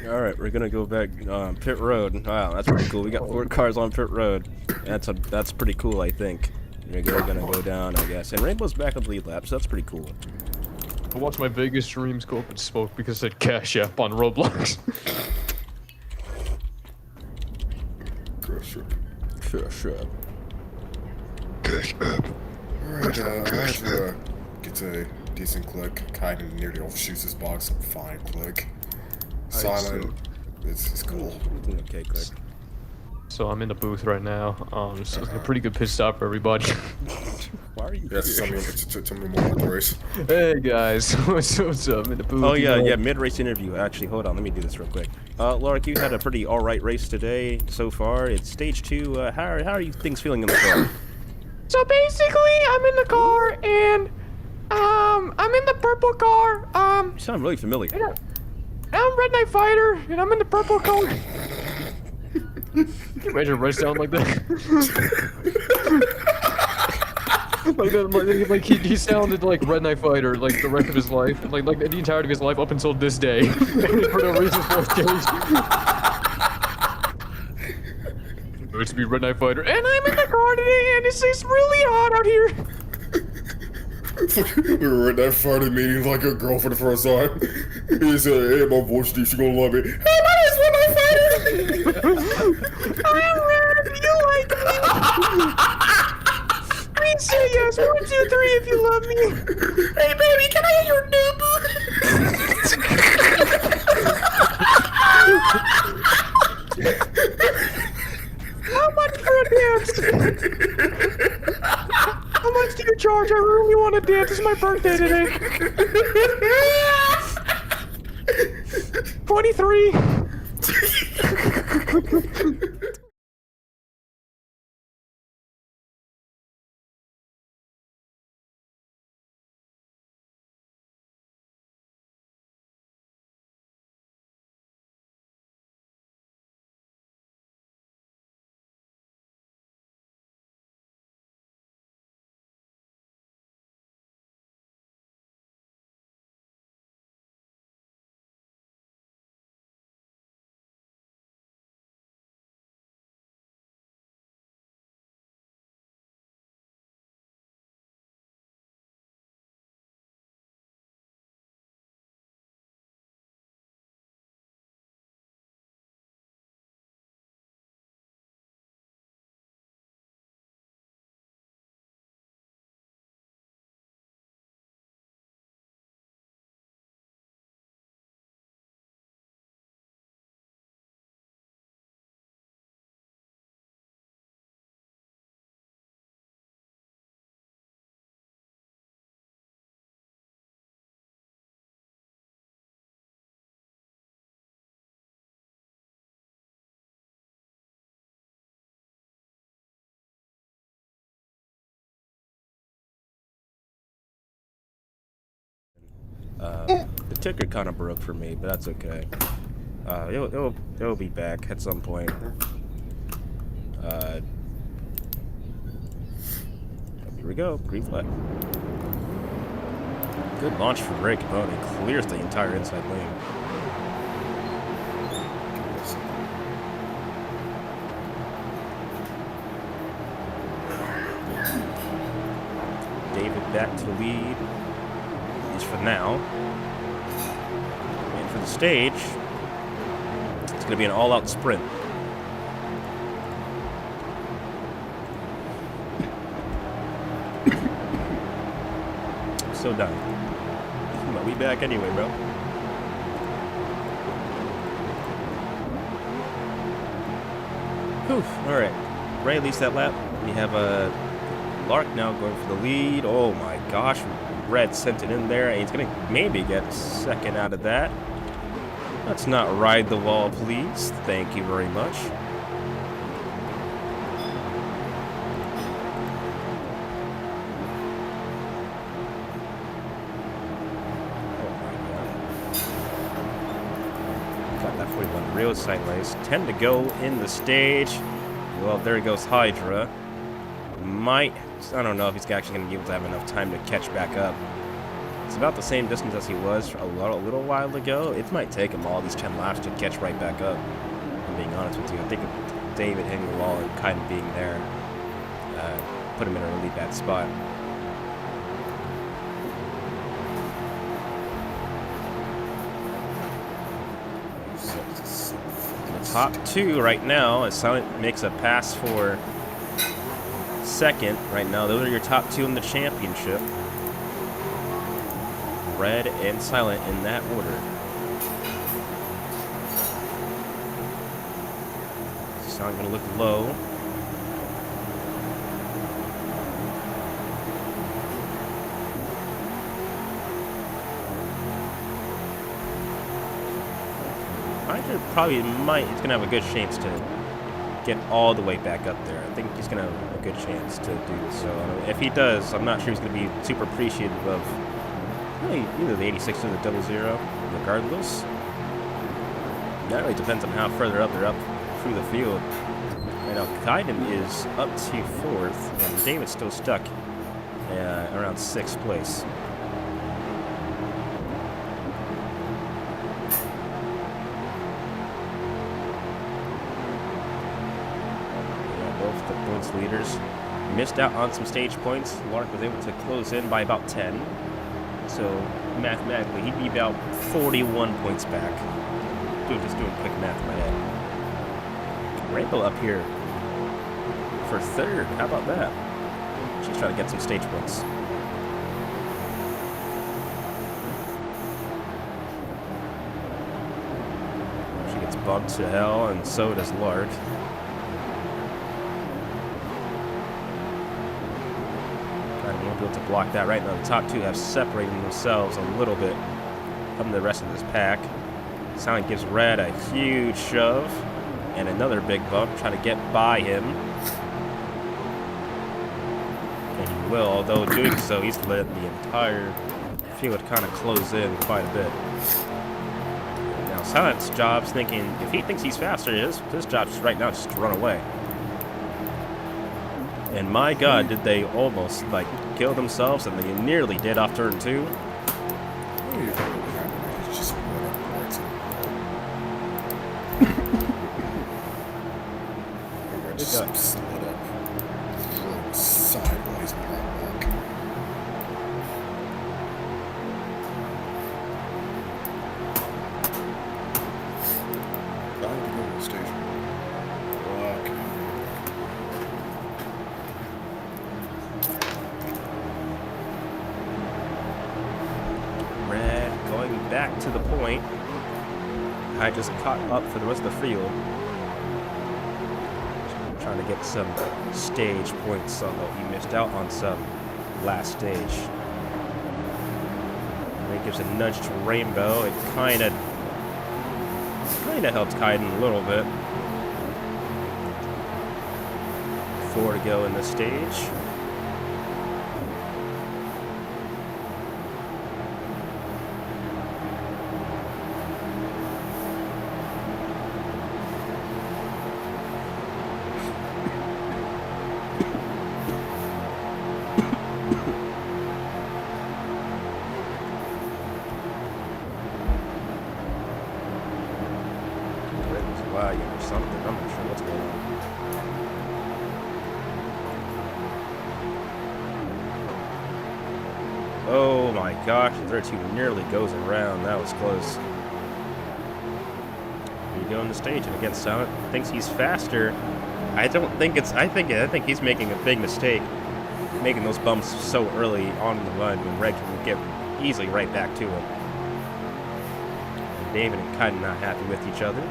All right, we're gonna go back pit road. Wow, that's pretty cool. We got 4 cars on pit road. That's pretty cool, I think. We're gonna go down, I guess. And Rainbow's back on the lead lap, so that's pretty cool. I watched my Vegas streams go up in smoke because it said Cash App on Roblox. Cash App. Cash App. Cash App. Alright, I have to get to decent click. Kaiden nearly overshoots his box. Fine click. I Silent. It's cool. Doing okay, click. So I'm in the booth right now. It's a pretty good pit stop for everybody. Why are you Yes, here? tell me more about the race. Hey guys, what's up? I'm in the booth. Oh you yeah, know. yeah, mid-race interview. Actually, hold on, let me do this real quick. Lark, you had a pretty alright race today so far. It's stage 2. How are you things feeling in the car? So basically, I'm in the car and I'm in the purple car. You sound really familiar. I'm Red Knight Fighter and I'm in the purple car. Can you imagine Red sound like that? like he sounded like Red Knight Fighter like the rest of his life, like the entirety of his life up until this day, for no reason for change. It's to be Red Knight Fighter, and I'm in the car today, and it's really hot out here. We were at that Friday meeting like a girl for the first time. He said, hey, my voice deep, she gonna love me. Hey, my name's Red Knight Fighter! I'm Red, you like me? Please say yes, 1, 2, 3 if you love me. Hey, baby, can I get your nipple? How much for a dance? How much do you charge? I really want to dance. It's my birthday today. 23. The ticker kind of broke for me, but that's okay. It'll be back at some point. Here we go. Green flag. Good launch from Ray Capone. Clears the entire inside lane. David back to the lead. At least for now. And for the stage, it's going to be an all-out sprint. So done. But we back anyway, bro. Whew. Alright. Ray leads that lap. We have a Lark now going for the lead. Oh my gosh. Red sent it in there. And he's going to maybe get second out of that. Let's not ride the wall, please. Thank you very much. Real sideways. 10 to go in the stage. Well, there he goes, Hydra. I don't know if he's actually going to be able to have enough time to catch back up. It's about the same distance as he was a little while ago. It might take him all these 10 laps to catch right back up. I'm being honest with you. I think with David hitting the wall and kind of being there, put him in a really bad spot. Top two right now, as Silent makes a pass for second right now. Those are your top two in the championship. Red and Silent in that order. Silent gonna look low. Hydra probably might. He's gonna have a good chance to get all the way back up there. I think he's gonna have a good chance to do so. If he does, I'm not sure he's gonna be super appreciative of really either the 86 or the 00. Regardless, that really depends on how further up they're up through the field. And now Kaiden is up to 4th, and David's still stuck around 6th place. Both the points leaders missed out on some stage points. Lark was able to close in by about 10. So mathematically, he'd be about 41 points back. Just doing quick math in my head. Rainbow up here for 3rd. How about that? She's trying to get some stage points. She gets bumped to hell, and so does Lark. Won't be able to block that right now. The top 2 have separated themselves a little bit from the rest of this pack. Silent gives Red a huge shove and another big bump, trying to get by him. And he will, although doing so, he's let the entire field kind of close in quite a bit. Now Silent's job's thinking, if he thinks he's faster, his job's right now just to run away. And my God, did they almost like kill themselves, and they nearly did off turn 2. Just split up sideways behind back. Trying to go to the station. Red going back to the point. I just caught up for the rest of the field. Trying to get some stage points, although he missed out on some last stage. And he gives a nudge to Rainbow. It kind of helps Kaiden a little bit. 4 to go in the stage. Or something. I'm not sure what's going on. Oh my gosh, the 32 nearly goes around. That was close. You go on the stage, and again, Silent thinks he's faster. I think he's making a big mistake, making those bumps so early on the run when Red can get easily right back to him. And David and kind of not happy with each other.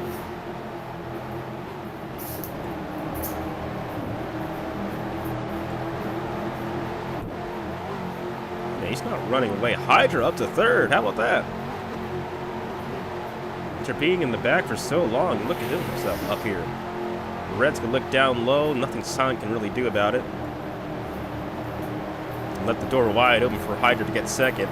He's not running away. Hydra up to 3rd. How about that? After being in the back for so long, look at himself up here. Red's gonna look down low. Nothing Silent can really do about it. Let the door wide open for Hydra to get 2nd.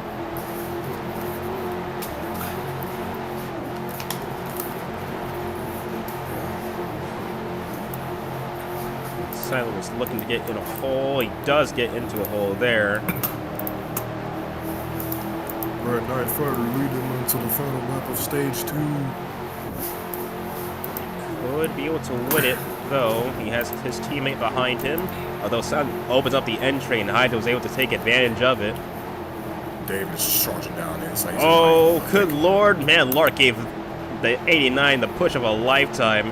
Silent was looking to get in a hole. He does get into a hole there. Red Knight Fighter leading into the final lap of stage 2. Could be able to win it, though. He has his teammate behind him. Although Silent opens up the end train, Hydra was able to take advantage of it. David is charging down inside. Oh, good lord. Man, Lark gave the 89 the push of a lifetime.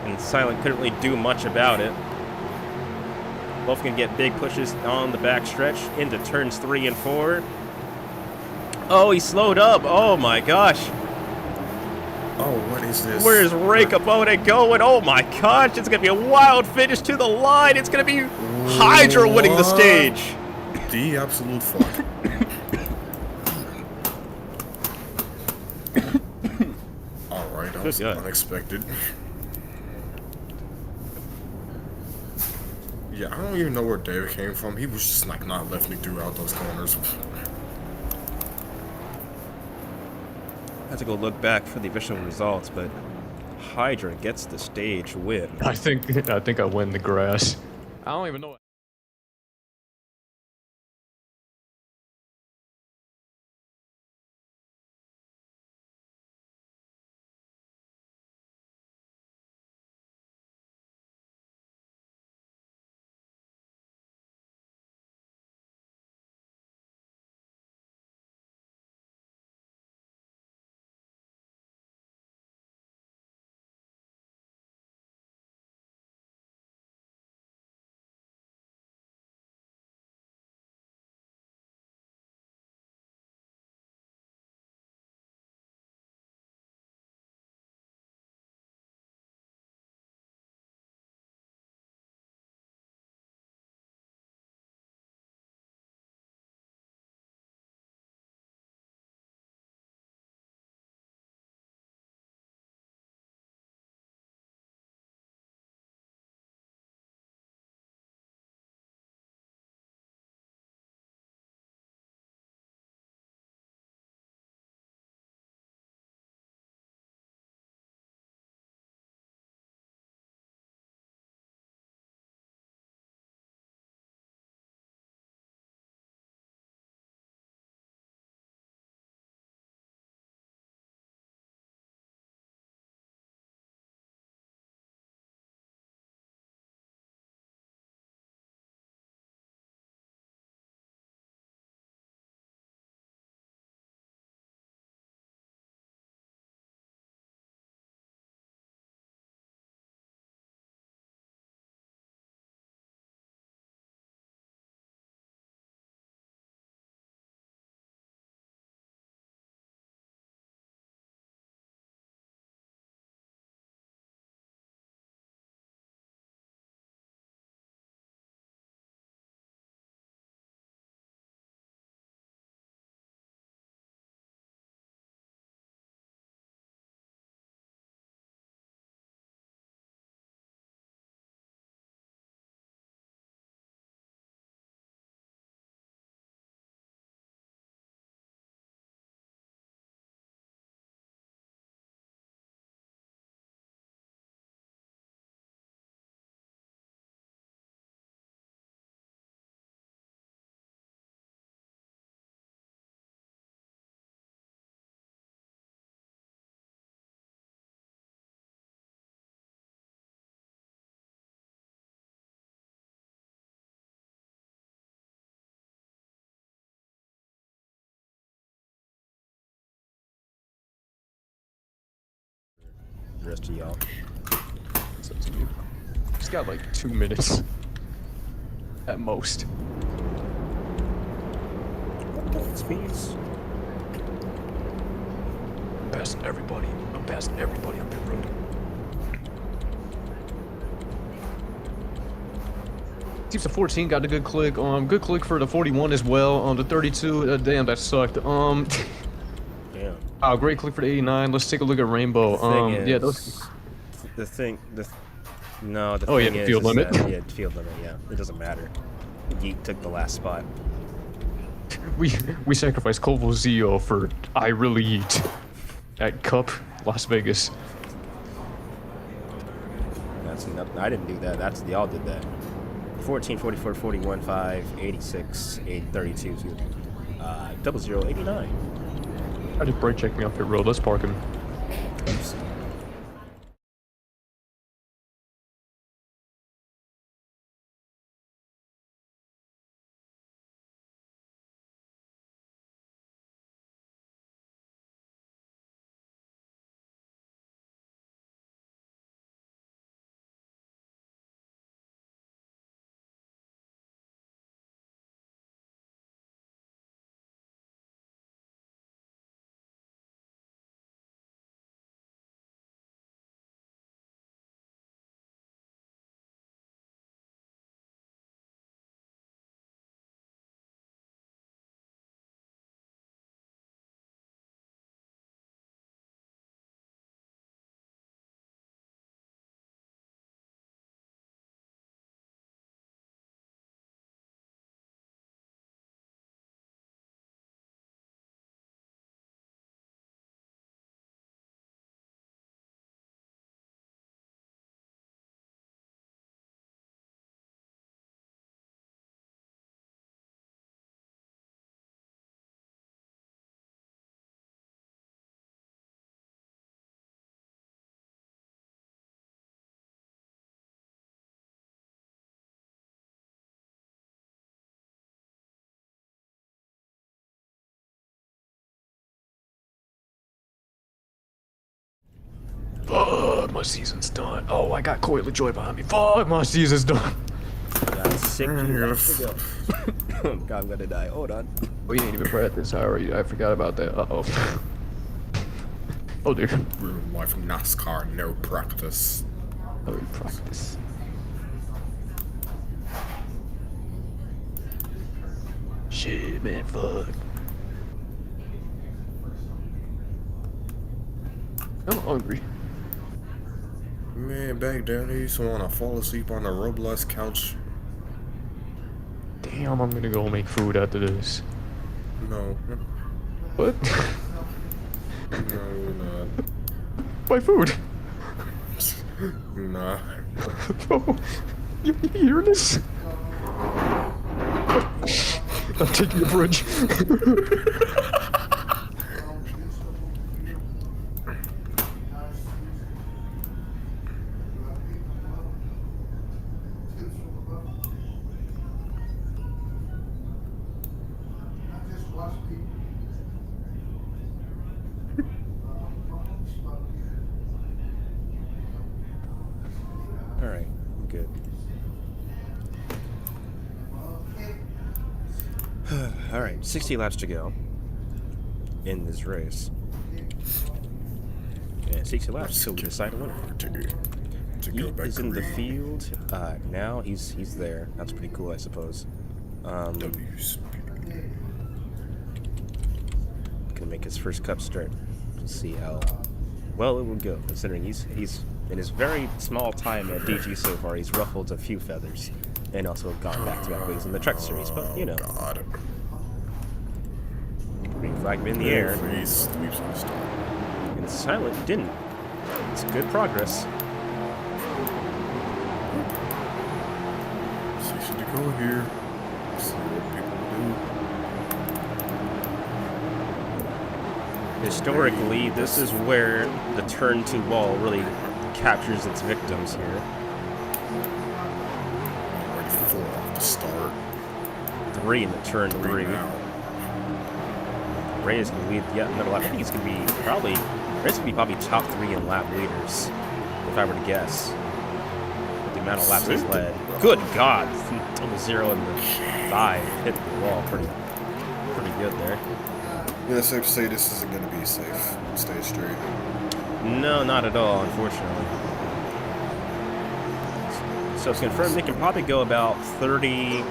And Silent couldn't really do much about it. Both can get big pushes on the back stretch into turns 3 and 4. Oh, he slowed up. Oh my gosh. Oh, what is this? Where's Ray Capone going? Oh my gosh, it's gonna be a wild finish to the line. It's gonna be Hydra winning the stage. The absolute fuck. Alright, that was God. unexpected. Yeah, I don't even know where David came from. He was just like not letting me throughout those corners. I have to go look back for the official results, but Hydra gets the stage win. I think I win the grass. I don't even know. The rest of y'all. So it's me. He's got like 2 minutes. At most. Speeds. I'm passing everybody. I'm passing everybody on pit road. Teams of 14 got a good click. Good click for the 41 as well. The 32, damn, that sucked. Damn. Oh, great click for the 89. Let's take a look at Rainbow. Yeah, those. The thing, no, the Oh, yeah, thing the is, field limit. that, yeah, field limit, yeah. It doesn't matter. Yeet took the last spot. We sacrificed Colville Zio for I Really Eat at Cup, Las Vegas. That's nothing. I didn't do that. That's y'all did that. 14, 44, 41, 5, 86, 8, 32, 00, 89. I just brake checked me off pit road. Let's park him. Oops. Fuck, my season's done. Oh, I got Coil of Joy behind me. Fuck, my season's done. Got 60 laps to go. Oh God, I'm gonna die. Hold on. We ain't even practice. I forgot about that. Uh-oh. Oh, dude. Real life NASCAR, no practice. Oh, practice. Shit, man, fuck. I'm hungry. Man, back down there, you just wanna fall asleep on the Roblox couch? Damn, I'm gonna go make food after this. No. What? No, not. My food. Nah. Oh, you hear this? I'm taking the bridge. Alright, I'm good. Alright, 60 laps to go in this race. Yeah, 60 laps till we decide a winner. To He go back is in the green. field. Now he's there. That's pretty cool, I suppose. W's. Gonna make his first cup start. Let's see how well it will go, considering he's in his very small time at DG so far. He's ruffled a few feathers, and also gone back-to-back wins in the Truck Series. But you know, God. green flag in the air, He sweeps on the start. and Silent didn't. It's good progress. Section to go here. See what people do. Historically, this is where the turn 2 wall really captures its victims here. Already 4 off the start. 3 in the turn 3. Now. Ray is going to lead yet another lap. I think he's going to be probably top 3 in lap leaders, if I were to guess. With the amount of laps he's led. Good God! On the 0 and the 5 hit the wall pretty good there. Yeah, safe to say this isn't going to be a safe stage 3. No, not at all, unfortunately. So it's confirmed they can probably go about 30,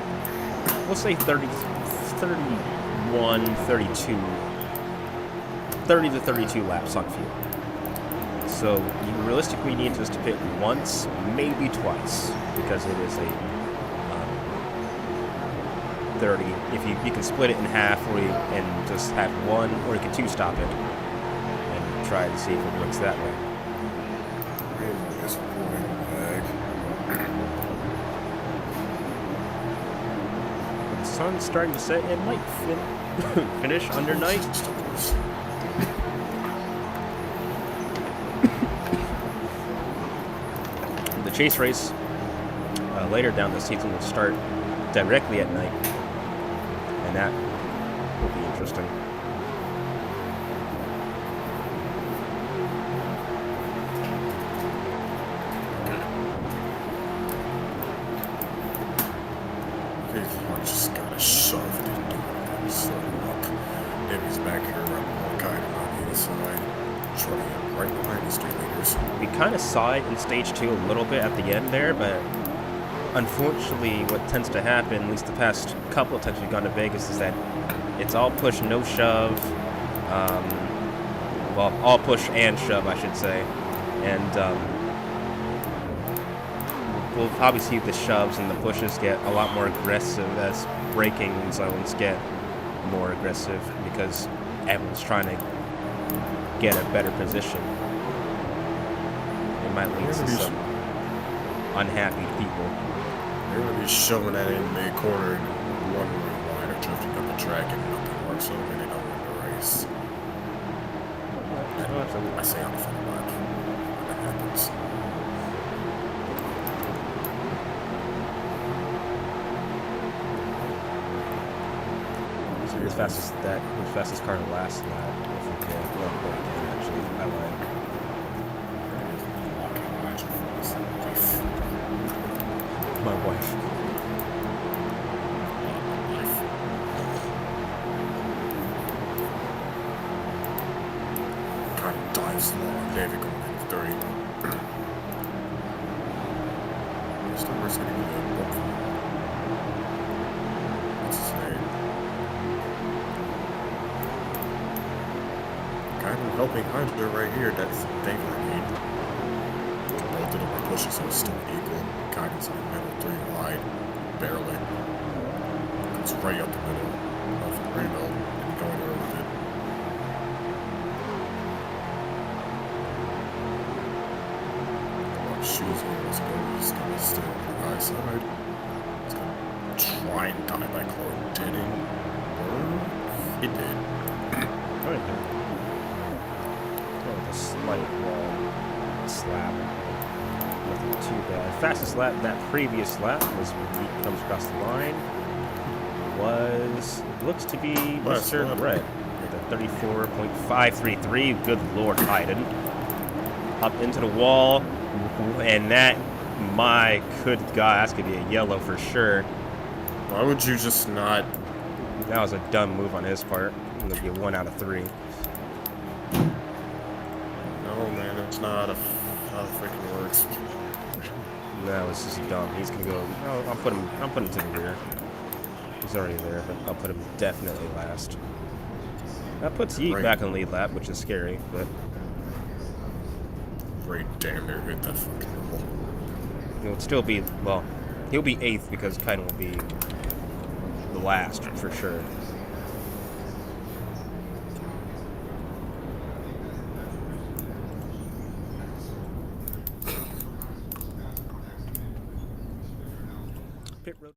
we'll say 30, 31, 32, 30 to 32 laps on field. So you realistically need just to pit once, maybe twice, because it is a 30. If you can split it in half, and just have one, or you can 2-stop it and try to see if it works that way. This point lag. The sun's starting to set and might finish under night. The chase race later down the season will start directly at night, and that will be interesting. I just got to shove it into it. So up. Debbie's back here around all kind of on the inside. Trying to get right behind the street leaders. We kind of saw it in stage 2 a little bit at the end there, but unfortunately what tends to happen, at least the past couple of times we've gone to Vegas, is that it's all push, no shove. Well, all push and shove, I should say. And we'll probably see the shoves and the pushes get a lot more aggressive as braking zones get more aggressive, because everyone's trying to get a better position. It might lead to some unhappy people. They're going to be shoving that in the corner and one line or drifting up the track and nothing works over and they don't win the race. I say on the front lap. That happens. As fastest car to last lap, if we can. Well, we can actually. I lied. My wife. Kind of dives low on David going in 3. Still risking to get a book. What's his name? Kind of helping Hunter right here. That's David. I mean, both of them are pushing, so it's still equal. Guidance in the middle, 3 wide, barely. It's right up the middle of the rebuild and going over with it. Shoes on, let's go. He's gonna stay on the high side. He's gonna try and die by Chloe. Did he? Or it did. Oh, it did. Oh, with a slight wall slap. Nothing too bad. Fastest lap that previous lap was when he comes across the line. Looks to be Last Mr. lap. Red with a 34.533. Good Lord, Hayden. Up into the wall, and that, my good God, that's gonna be a yellow for sure. Why would you just not? That was a dumb move on his part. It's gonna be a 1 out of 3. No, man, it's not a. How it freaking works. No, it's just dumb. He's gonna go. No, I'll put him to the rear. He's already there, but I'll put him definitely last. That puts Yeet Right. back on the lead lap, which is scary, but Right, damn near hit that fucking wall. it would still be, well, he'll be 8th because Kaiden will be the last for sure. Pit road.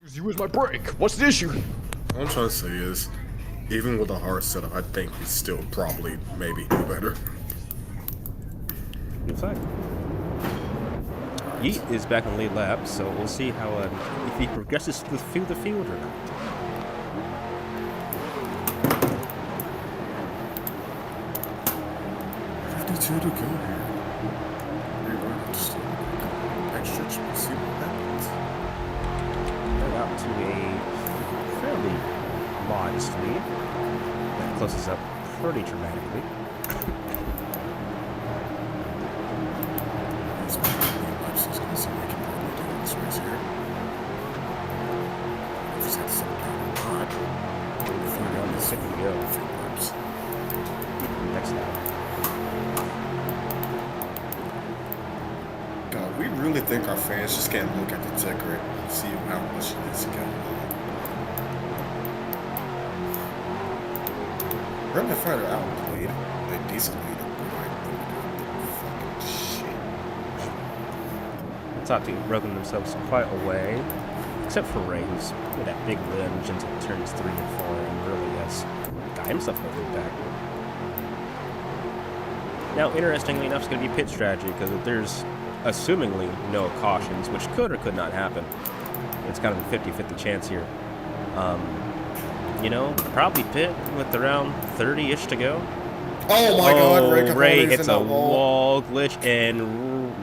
You was my brake. What's the issue? All I'm trying to say is, even with a hard setup, I think he's still probably maybe do better. Good flag. Yeet is back on lead lap, so we'll see how if he progresses through the field or not. Two to go here. Just extra to see what happens. They're out to a fairly modest lead. That closes up pretty dramatically. He's going to see what he can probably do in this race here. Just had to settle down a lot. Around the second to go. A few laps. Next lap. God, we really think our fans just can't look at the ticker and see how much it is going on. Rebel Fighter outplayed. They decently fucking shit. Tati broken themselves quite a way, except for Ray, who's with that big lunge into turns 3 and 4 and really has got himself a good back. Now, interestingly enough, it's going to be pit strategy because if there's assumingly no cautions, which could or could not happen, it's kind of a 50-50 chance here. You know, probably pit with around 30-ish to go. Oh my god, Ray hits a wall glitch, and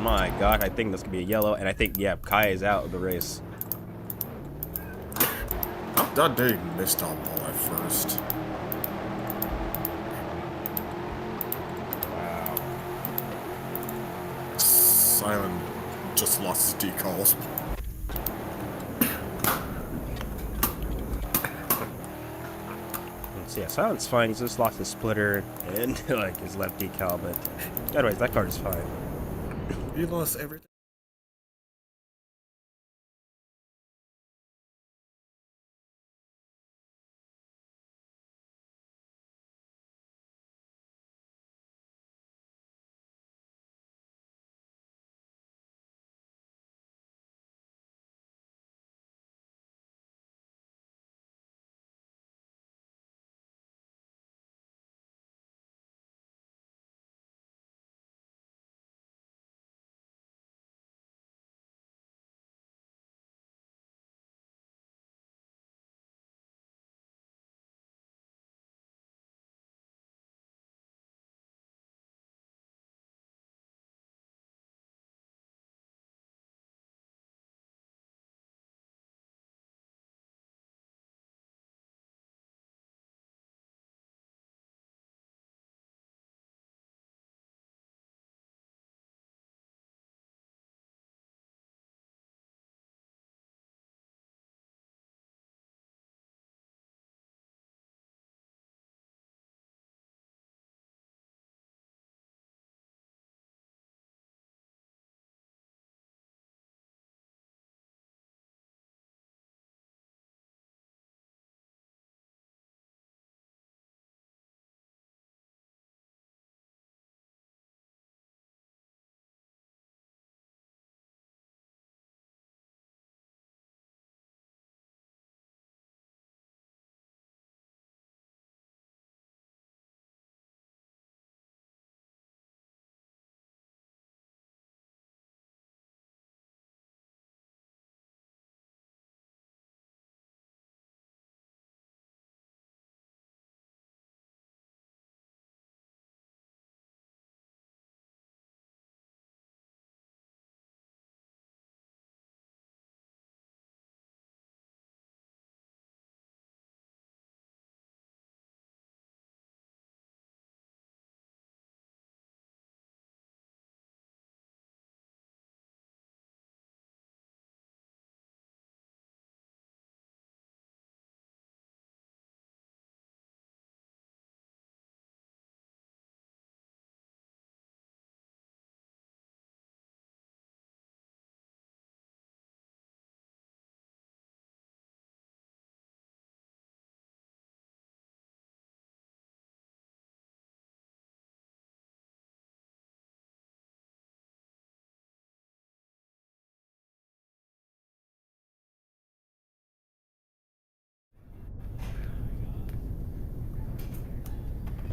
my god, I think this could be a yellow, and I think, yeah, Kai is out of the race. That dude missed on ball at first. Wow. Silent just lost his decals. So yeah, Silent's fine. He's just lost his splitter and like his left decal, but otherwise that car is fine. He lost everything.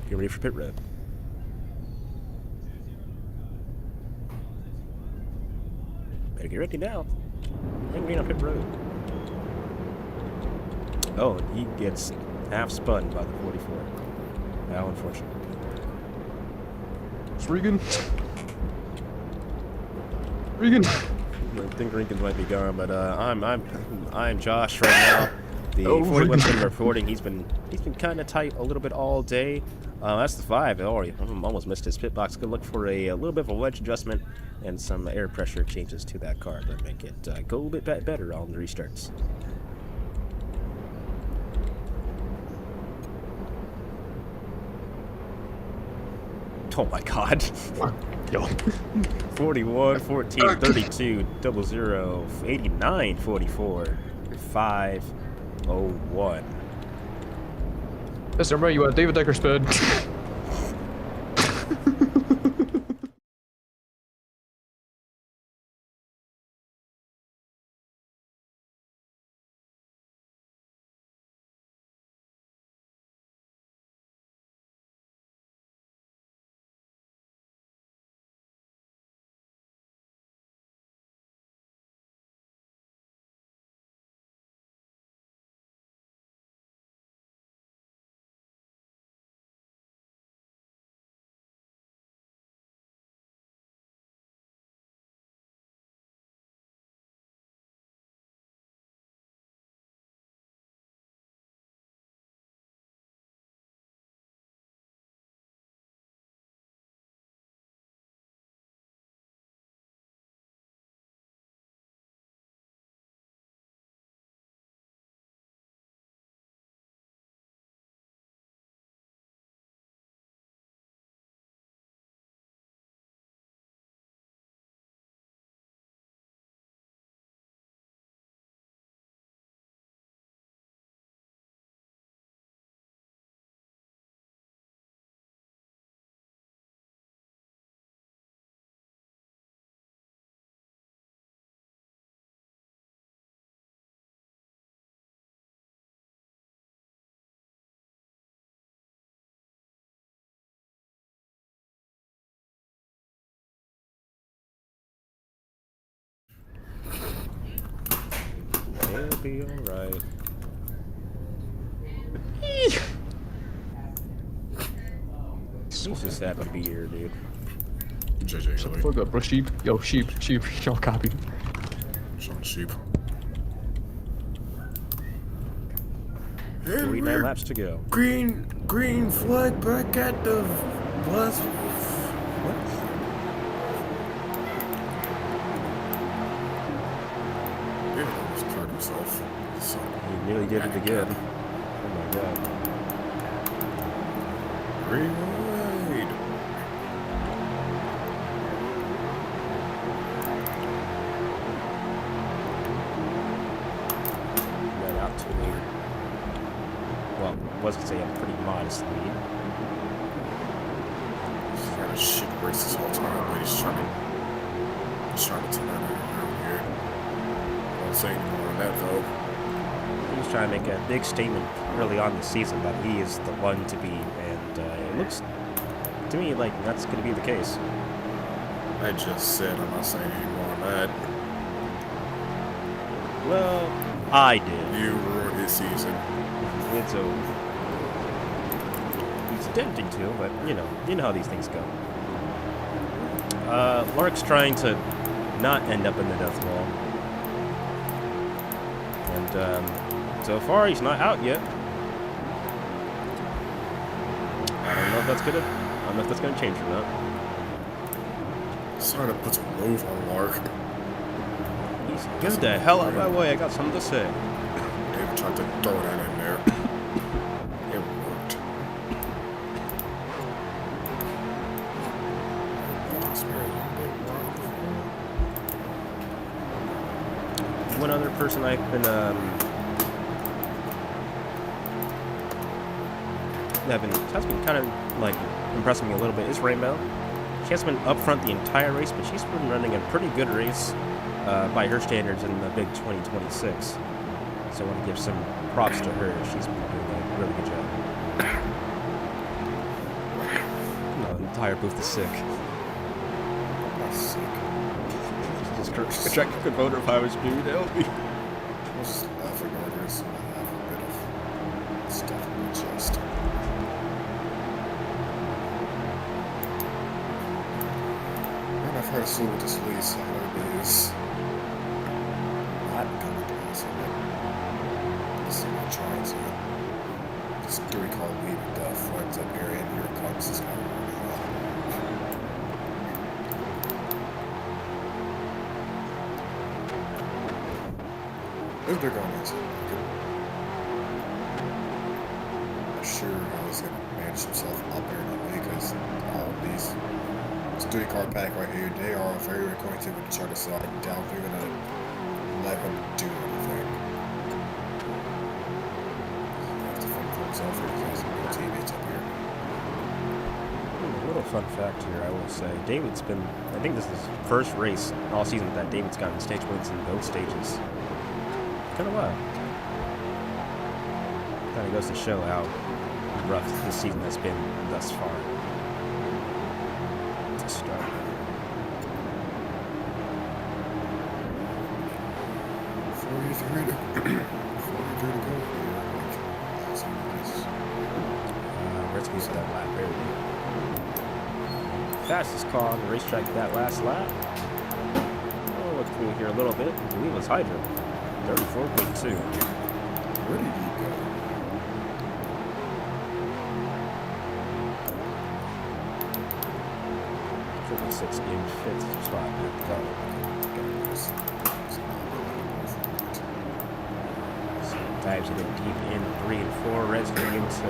Get ready for pit road. Better get ready now. And green on pit road. Oh, and he gets half spun by the 44. How unfortunate. It's Regan. Regan. I think Regan might be gone, but I'm Josh right now. The Oh, 41's been reporting. He's been kind of tight a little bit all day. That's the 5. Already almost missed his pit box. Good look for a little bit of a wedge adjustment and some air pressure changes to that car that make it go a little bit better on the restarts. Oh my God. Yo. 41, 14, 32, 00, 89, 44, 5, 01. Yes, remember you had David Decker sped. It'll be alright. He's just happy to be here, dude. JJ Haley. Fuck up, bro. Sheep. Yo, sheep. Y'all copied. Sean Sheep. 49 laps to go. Green flag back at the last. What? Yeah, he just turned himself. So, He nearly did it again. Oh my God. green light. Got out to a, well, I was gonna say a pretty modest lead. He's got a shit race this whole time, but he's trying to turn that around here. I won't say any more on that though. He's trying to make a big statement early on this season that he is the one to beat, and it looks to me like that's going to be the case. I just said I'm not saying any more on that. Well, I did. You ruined his season. It's over. He's attempting to, but you know how these things go. Lark's trying to not end up in the death wall, and so far he's not out yet. I don't know if that's gonna change or not. Starting to put some move on Lark. He's get the hell out of my way. I got something to say. David tried to throw that in there. It worked. One other person I've been has been kind of like impressing me a little bit is Rainbow. She hasn't been up front the entire race, but she's been running a pretty good race by her standards in the big 2026. So I want to give some props to her. She's been doing a really good job. tire booth is sick. That's sick. Just check the motor if I was speed. Help me. Just laughing orders and I have a bit of stuff in my chest. And I've heard so with this lease, I know it is not going to be so good. Let's see what tries it. This 3-car lead with the flags up here, and here it comes. This guy running off. If they're going into it, I'm sure he's going to manage himself up there in the way because all of these, this 3-car pack right here, they are very acquainted with each other, so I doubt they're going to let him do anything. You have to fend for himself here because he has no teammates up here. A little fun fact here, I will say. David's been, I think this is his first race all season that David's gotten stage wins in both stages. Kind of wild. Kind of goes to show how rough this season has been thus far. To start. 43 to go here. Let's go to that lap. There we go. Fastest car on the racetrack that last lap. Oh, look through here a little bit. I believe it was Hydra. 34.2. Where did he go? 56 in 5th spot. So dives it in deep in 3 and 4. Red's going to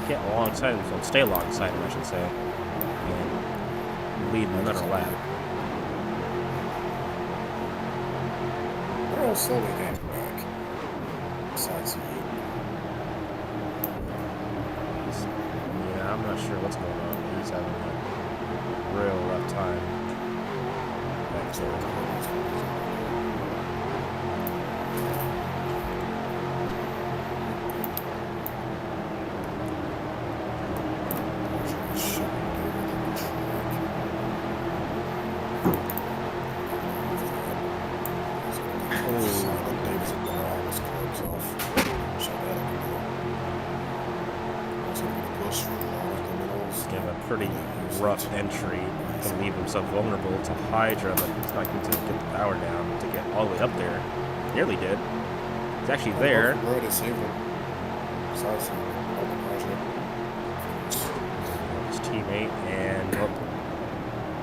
get alongside him, so stay alongside him, I should say, and lead another lap. They're all slowly getting back. Besides you. Yeah, I'm not sure what's going on. He's having a real rough time. Back there. Give a pretty rough entry and leave himself vulnerable to Hydra, but he's not going to get the power down to get all the way up there. Nearly did. He's actually there. Road is saving. Besides His teammate, and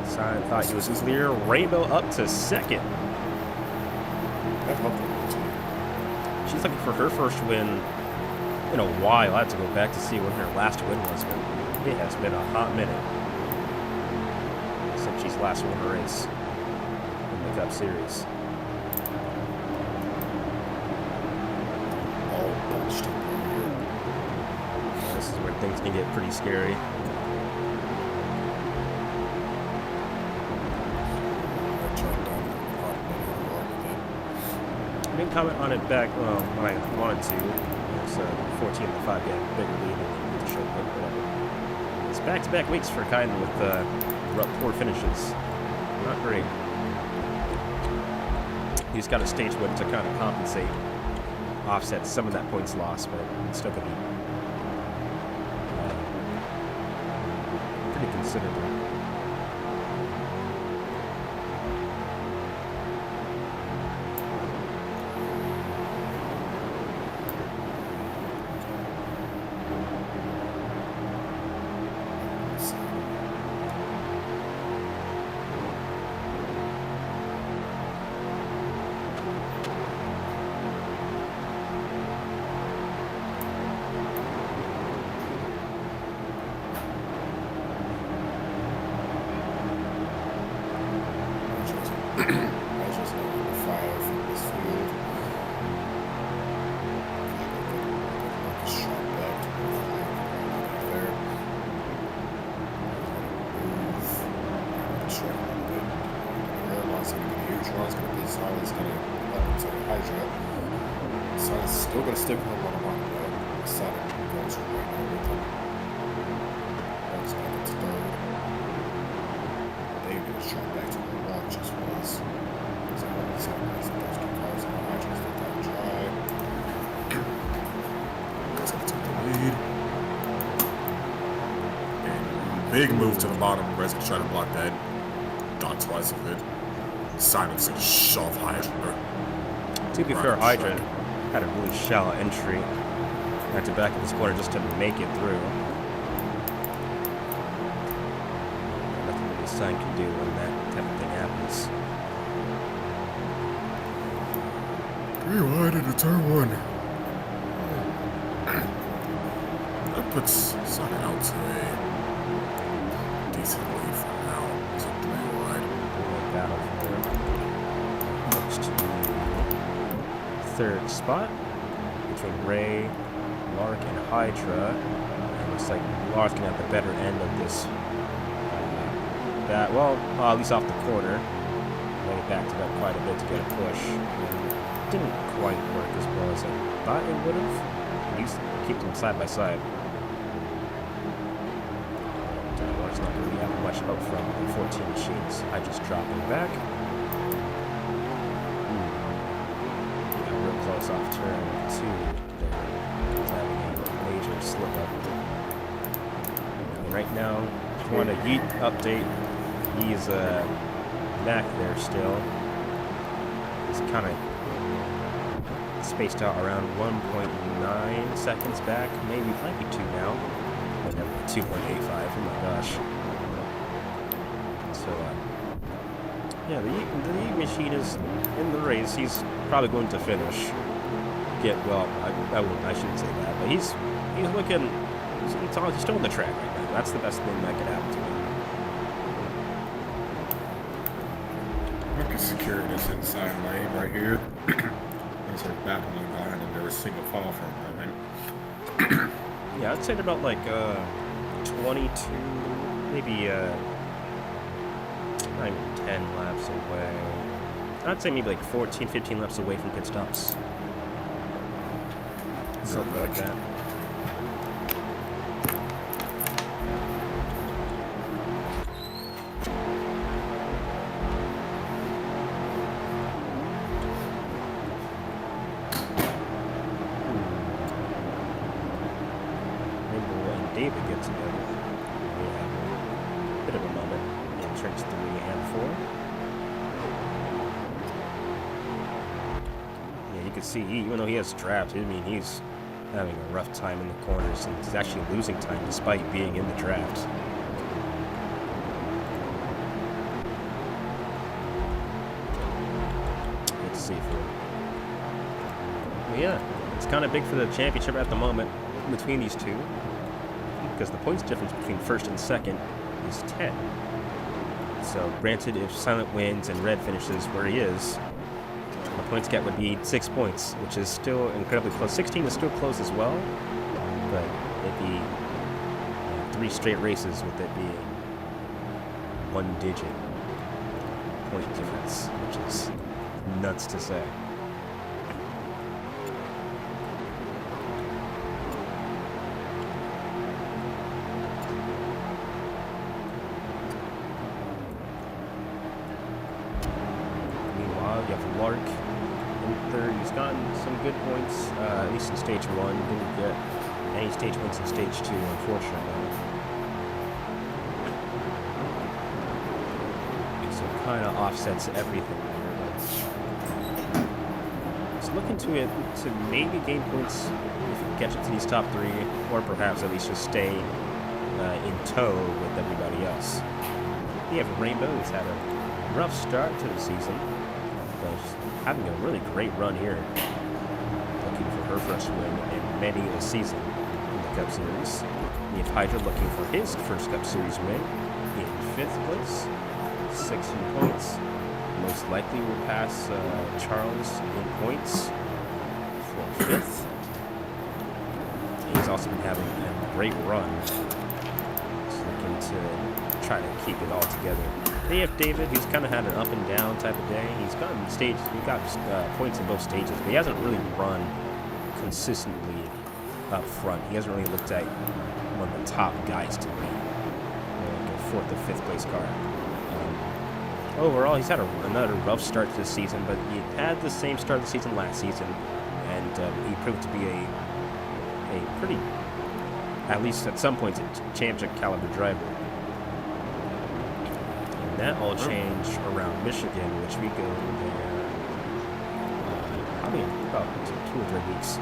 Sign thought he was clear. Rainbow up to second. She's looking for her first win in a while. I have to go back to see when her last win was, but it has been a hot minute since she's last won a race in the Cup Series. This is where things can get pretty scary. I didn't comment on it back when I wanted to. It's 14 to 5, yeah, bigger lead with the show, but whatever. It's back-to-back weeks for Kaiden with poor finishes. Not great. He's got a stage win to kind of compensate, offset some of that points lost, but it's still going to be pretty considerable. Still gonna stick with him on the side of the goals right now with him. He's back into third. David is trying back to the wall, just was. So those two cars in the Hydras that got dry. Let's get to the lead. And big move to the bottom. Red's gonna try to block that. Dodge twice of it. Simon's gonna shove Hydra. To be fair, Hydra had a really shallow entry. Had to back up this corner just to make it through. Nothing really Sign can do when that type of thing happens. 3 wide into turn 1. That puts Sign out to a decent lead for now. It's a 3 wide. Battle for looks to be third spot between Ray, Lark, and Hydra. And looks like Lark's gonna have the better end of this. At least off the corner. They backed it up quite a bit to get a push. Didn't quite work as well as I thought it would have. At least keep them side by side. Lark's not really have much help from the 14 machines. Hydra's dropping back. Got real close off turn 2 there. Having a major slip up. And right now, if you want a Yeet update, he's back there still. He's kind of spaced out around 1.9 seconds back, maybe might be 2 now. But never 2.85. Oh my gosh. So yeah, the Yeet machine is in the race. He's probably going to finish. I shouldn't say that, but he's looking. He's still on the track right now. That's the best thing that could happen to him. Marcus secured this inside lane right here. There's her battling behind and there was a single fall from behind. Yeah, I'd say they're about like 22, maybe not even 10 laps away. I'd say maybe like 14, 15 laps away from pit stops. Something like that. David get together. We have a bit of a moment in turns 3 and 4. Yeah, you can see, even though he has draft, I mean, he's having a rough time in the corners, and he's actually losing time despite being in the draft. Good to see for him. Well, yeah, it's kind of big for the championship at the moment between these two, because the points difference between first and second is 10. So granted, if Silent wins and Red finishes where he is, the points gap would be 6 points, which is still incredibly close. 16 is still close as well, but it'd be 3 straight races with it being 1-digit point difference, which is nuts to say. You have Lark in third. He's gotten some good points, at least in stage 1. Didn't get any stage wins in stage 2, unfortunately. So it kind of offsets everything there. It's looking to maybe gain points if you catch up to these top 3, or perhaps at least just stay in tow with everybody else. You have Rainbow, who's had a rough start to the season. Having a really great run here. Looking for her first win in many a season in the Cup Series. We have Hydra looking for his first Cup Series win in 5th place. 16 points. Most likely will pass Charles in points for 5th. He's also been having a great run. He's looking to try to keep it all together. They have David, who's kind of had an up and down type of day. He got points in both stages, but he hasn't really run consistently up front. He hasn't really looked like one of the top guys to win. 4th or 5th place car. Overall, he's had another rough start to the season, but he had the same start of the season last season, and he proved to be a pretty, at least at some points, a championship caliber driver. And that all changed around Michigan, which we go there probably in about 2 or 3 weeks.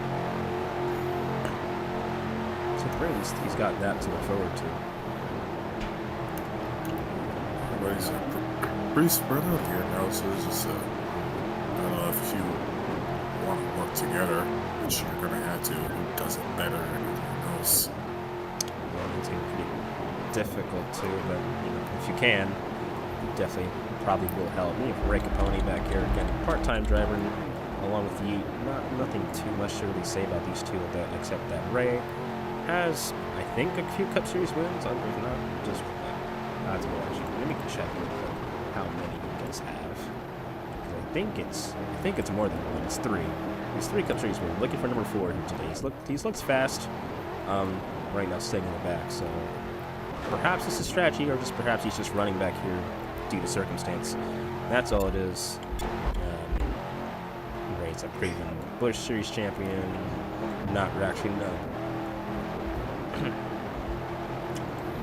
So at the very least, he's got that to look forward to. Everybody's pretty spread out here now, so it's just, I don't know if you want to work together, which you're going to have to, who does it better than anything else. Well, it's going to be pretty difficult too, but you know, if you can, it definitely probably will help. We have Ray Capone back here again, part-time driver, along with Yeet. Nothing too much to really say about these two, except that Ray has, I think, a few Cup Series wins. If not, just odds are actually. Let me check how many you guys have. I think it's more than one. It's 3. He's 3 Cup Series wins. Looking for number 4 here today. He looks fast. Right now, staying in the back. So perhaps it's a strategy, or just perhaps he's just running back here due to circumstance. That's all it is. Ray's a proven Busch Series champion. Not actually no.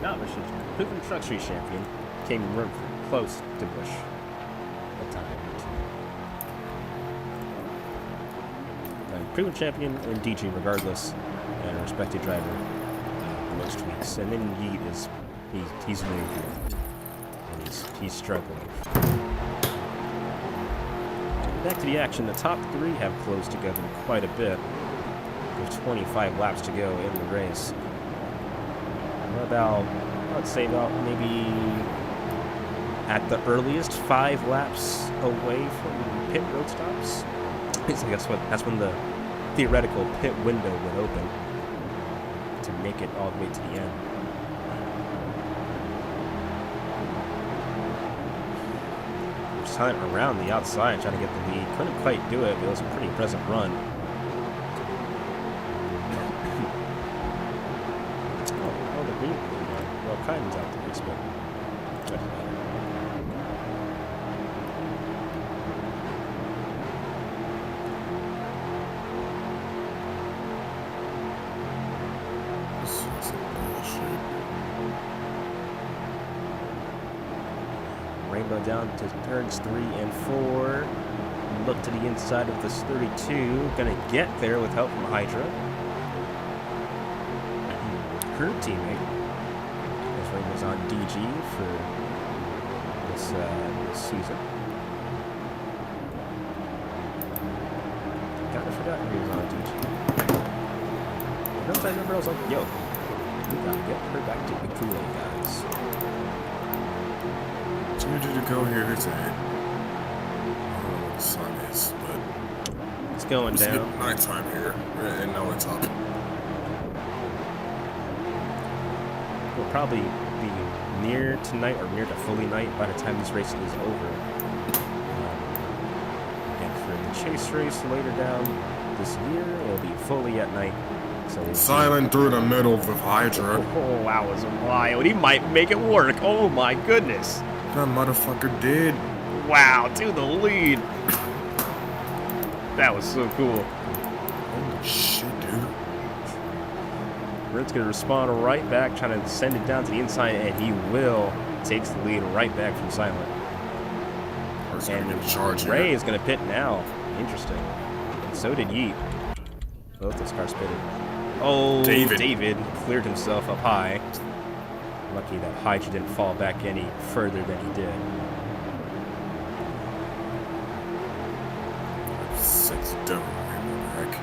Not Busch Series. Proven Truck Series champion. Came close to Busch at time. Proven champion in DG regardless, and a respected driver most weeks. And then Yeet is he's new here, and he's struggling. Back to the action. The top 3 have closed together quite a bit, with 25 laps to go in the race. I'd say about maybe at the earliest 5 laps away from pit road stops. I guess that's when the theoretical pit window would open to make it all the way to the end. Just around the outside trying to get the lead. Couldn't quite do it, but it was a pretty impressive run. The green. Well, Kyden's out the race, but doesn't matter. Rainbow down to turns 3 and 4. Look to the inside of this 32. Gonna get there with help from Hydra. Her teammate. As Rainbow's on DG for this season. Kinda forgot he was on DG. Once I remember, I was like, yo, we gotta get her back to the Kool-Aid, guys. It's ready to go here today. I don't know what the sun is, but it's going it's down. nighttime here, and now it's up. We'll probably be near tonight or near to fully night by the time this race is over. And for the chase race later down this year, it'll be fully at night. So we'll Silent through the middle with Hydra. Oh, that was wild. He might make it work. Oh my goodness. That motherfucker did. Wow, to the lead. That was so cool. Holy shit, dude. Red's going to respond right back, trying to send it down to the inside, and he will. Takes the lead right back from Silent. And Ray is going to pit now. Interesting. And so did Yeet. Both those cars pitted. Oh, David cleared himself up high. Lucky that Hydra didn't fall back any further than he did. 6 down. Heck.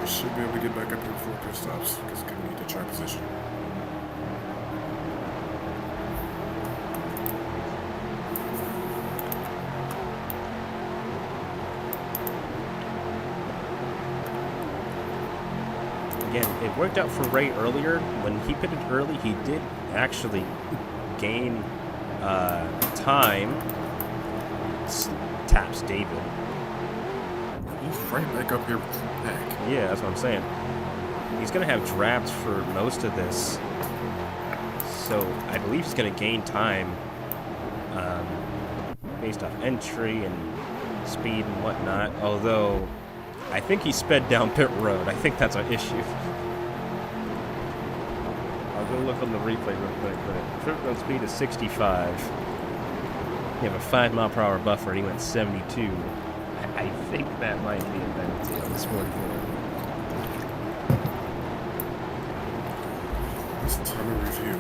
I should be able to get back up here before pit stops because I'm going to need to try position. Again, it worked out for Ray earlier. When he pitted early, he did actually gain time. Taps David. He's right back up here with the pack. Yeah, that's what I'm saying. he's going to have drafts for most of this. So I believe he's going to gain time based off entry and speed and whatnot. Although I think he sped down pit road. I think that's an issue. I'll go look on the replay real quick, but pit road speed is 65. You have a 5-mile-per-hour buffer, and he went 72. I think that might be a penalty on this 44. It's time to review.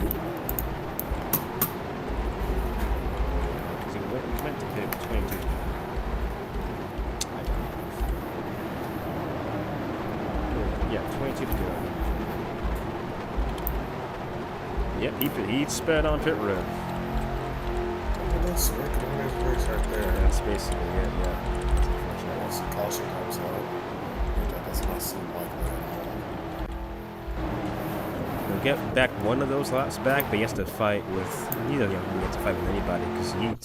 He went to pit 22. Yeah, 22 to go. Yep, he sped on pit road. That's race right there. That's basically it, yeah. Once the caution comes out, that does not seem like that at all. He'll get back one of those laps back, but he has to fight with. He doesn't have to fight with anybody because he's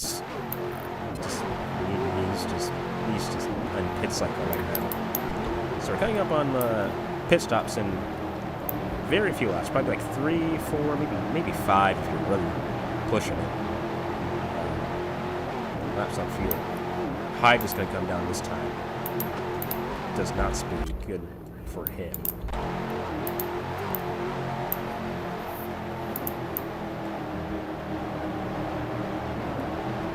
just on pit cycle right now. So we're coming up on pit stops in very few laps, probably like 3, 4, maybe 5 if you're really pushing it. Laps on fuel. Hyde is going to come down this time. Does not speed. Good for him.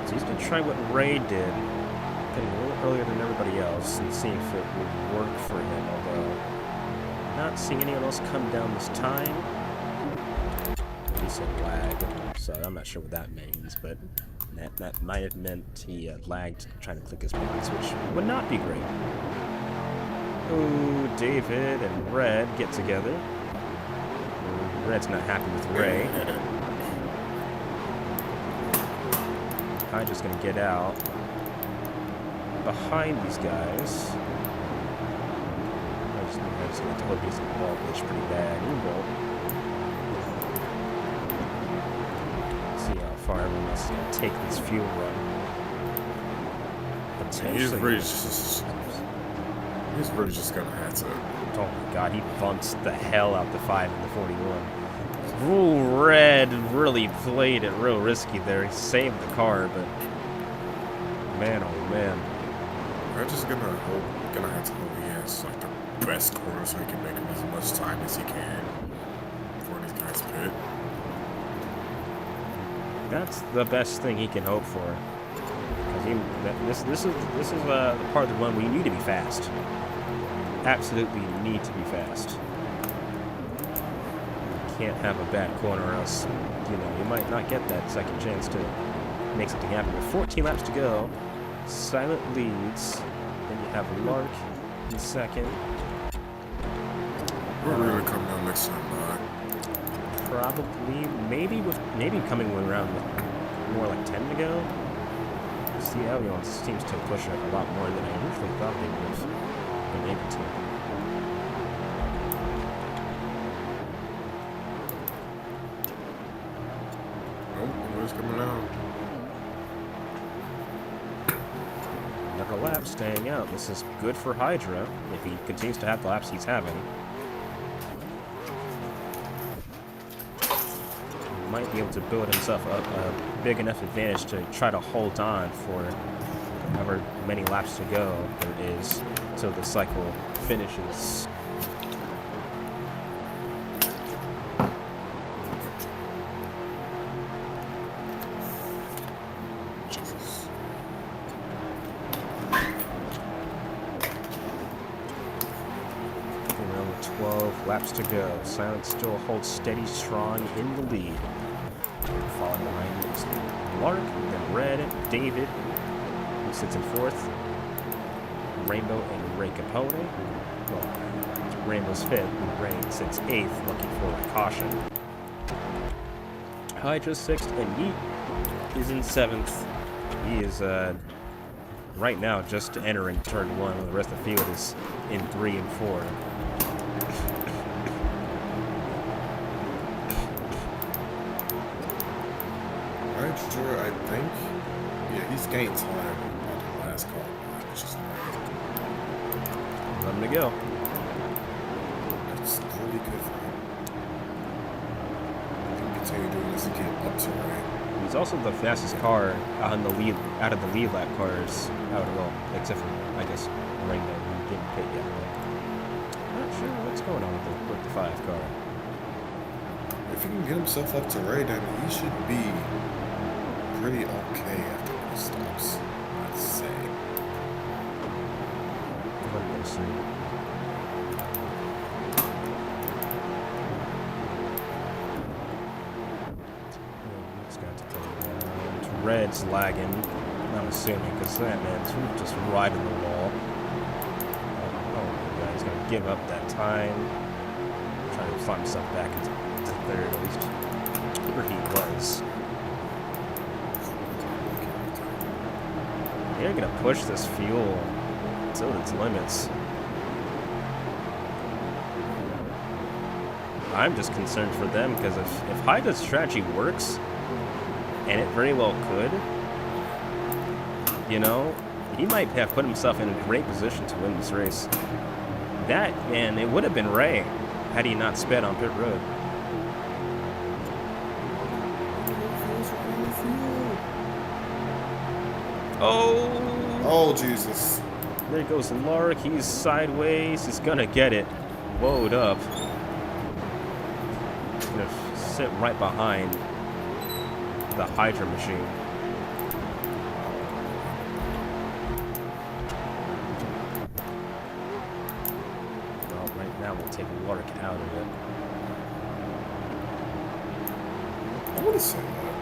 So he's going to try what Ray did, getting a little earlier than everybody else, and see if it would work for him, although not seeing anyone else come down this time. He said lag, so I'm not sure what that means, but that might have meant he lagged trying to click his buttons, which would not be great. Ooh, David and Red get together. Ooh, Red's not happy with Ray. Hydra's gonna get out behind these guys. I'm just gonna hope he's involved, which is pretty bad. See how far everyone else is gonna take this fuel run. Potentially. He's really just gonna have to. Oh my god, he bumps the hell out the 5 and the 41. Ooh, Red really played it real risky there. He saved the car, but man, oh man. We're just gonna have to hope he has like the best corner so he can make him as much time as he can before these guys pit. That's the best thing he can hope for. Because this is the part of the run where you need to be fast. Absolutely need to be fast. You can't have a bad corner, or else you might not get that second chance to make something happen. With 14 laps to go, Silent leads. Then you have Lark in second. We're really coming down next time, Probably, maybe coming around with more like 10 to go. See, Albion seems to push it a lot more than I initially thought they would have been able to. Nope, nobody's coming out. Another lap staying out. This is good for Hydra if he continues to have the laps he's having. Might be able to build himself up a big enough advantage to try to hold on for however many laps to go there is till the cycle finishes. Jesus. Around 12 laps to go. Silent still holds steady, strong in the lead. Falling behind is Lark, then Red, David, who sits in fourth. Rainbow and Ray Capone. Well, Rainbow's fifth, and Ray sits eighth, looking for a caution. Hydra's sixth, and Yeet is in seventh. He is right now just entering turn one, while the rest of the field is in 3 and 4. Hydra, I think. Yeah, he's gained time on the last call, which is Let him to go. That's cool. be good for him. He can continue doing this and get up to right. He's also the fastest car on the lead, out of the lead lap cars. Well, except for I guess Rainbow, who didn't pit yet. But not sure what's going on with the 5 car. If he can get himself up to right, then he should be pretty okay after he stops. I'd say. What are you gonna see? Red's lagging, I'm assuming, because that man's just riding the wall. Oh, yeah, he's gonna give up that time. Trying to find himself back into third, at least where he was. They're gonna push this fuel to its limits. I'm just concerned for them because if Hydra's strategy works, and it very well could, you know, he might have put himself in a great position to win this race. That, and it would have been Ray had he not sped on pit road. Oh! Oh, Jesus. There goes Lark. He's sideways. He's gonna get it. Load up. He's gonna sit right behind the Hydra machine. Well, right now we'll take Lark out of it. I want to say that.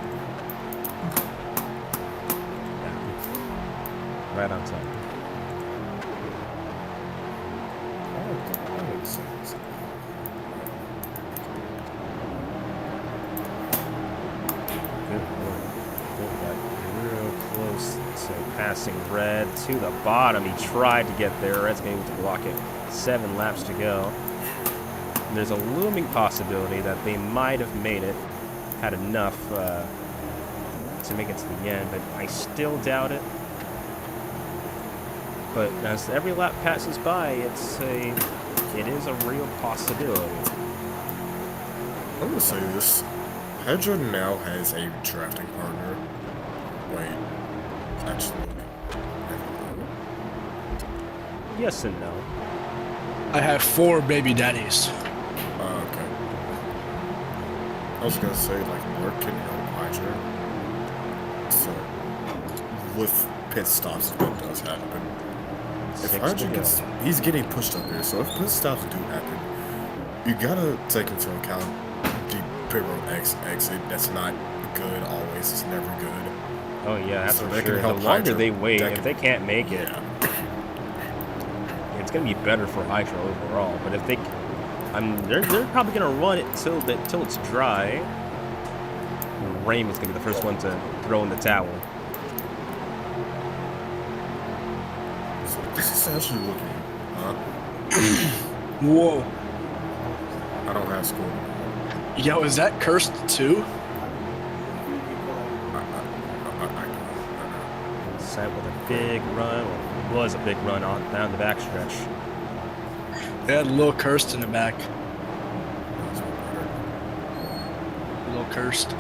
Yeah. Right on time. I would say this. Real close to passing Red to the bottom. He tried to get there. Red's able to block it. 7 laps to go. And there's a looming possibility that they might have made it, had enough to make it to the end, but I still doubt it. But as every lap passes by, it is a real possibility. I'm gonna say this. Hydra now has a drafting partner. Wait, actually, Yes and no. I have 4 baby daddies. okay. I was gonna say, like, Mark can help Hydra. So, with pit stops, if that does happen. If 6 to Hydra go. gets, he's getting pushed up here, so if pit stops do happen, you gotta take into account the pit road exit. That's not good always, it's never good. Oh yeah, that's So for they can sure. The help longer Hydra. they wait, That if can- they can't make it, Yeah. it's gonna be better for Hydra overall. But if they, they're probably gonna run it till it's dry. Raymond's gonna be the first one to throw in the towel. So this is actually looking, Whoa. I don't have school. Yo, is that cursed too? Set with a big run, or was a big run on down the backstretch. They had a little cursed in the back. A little cursed.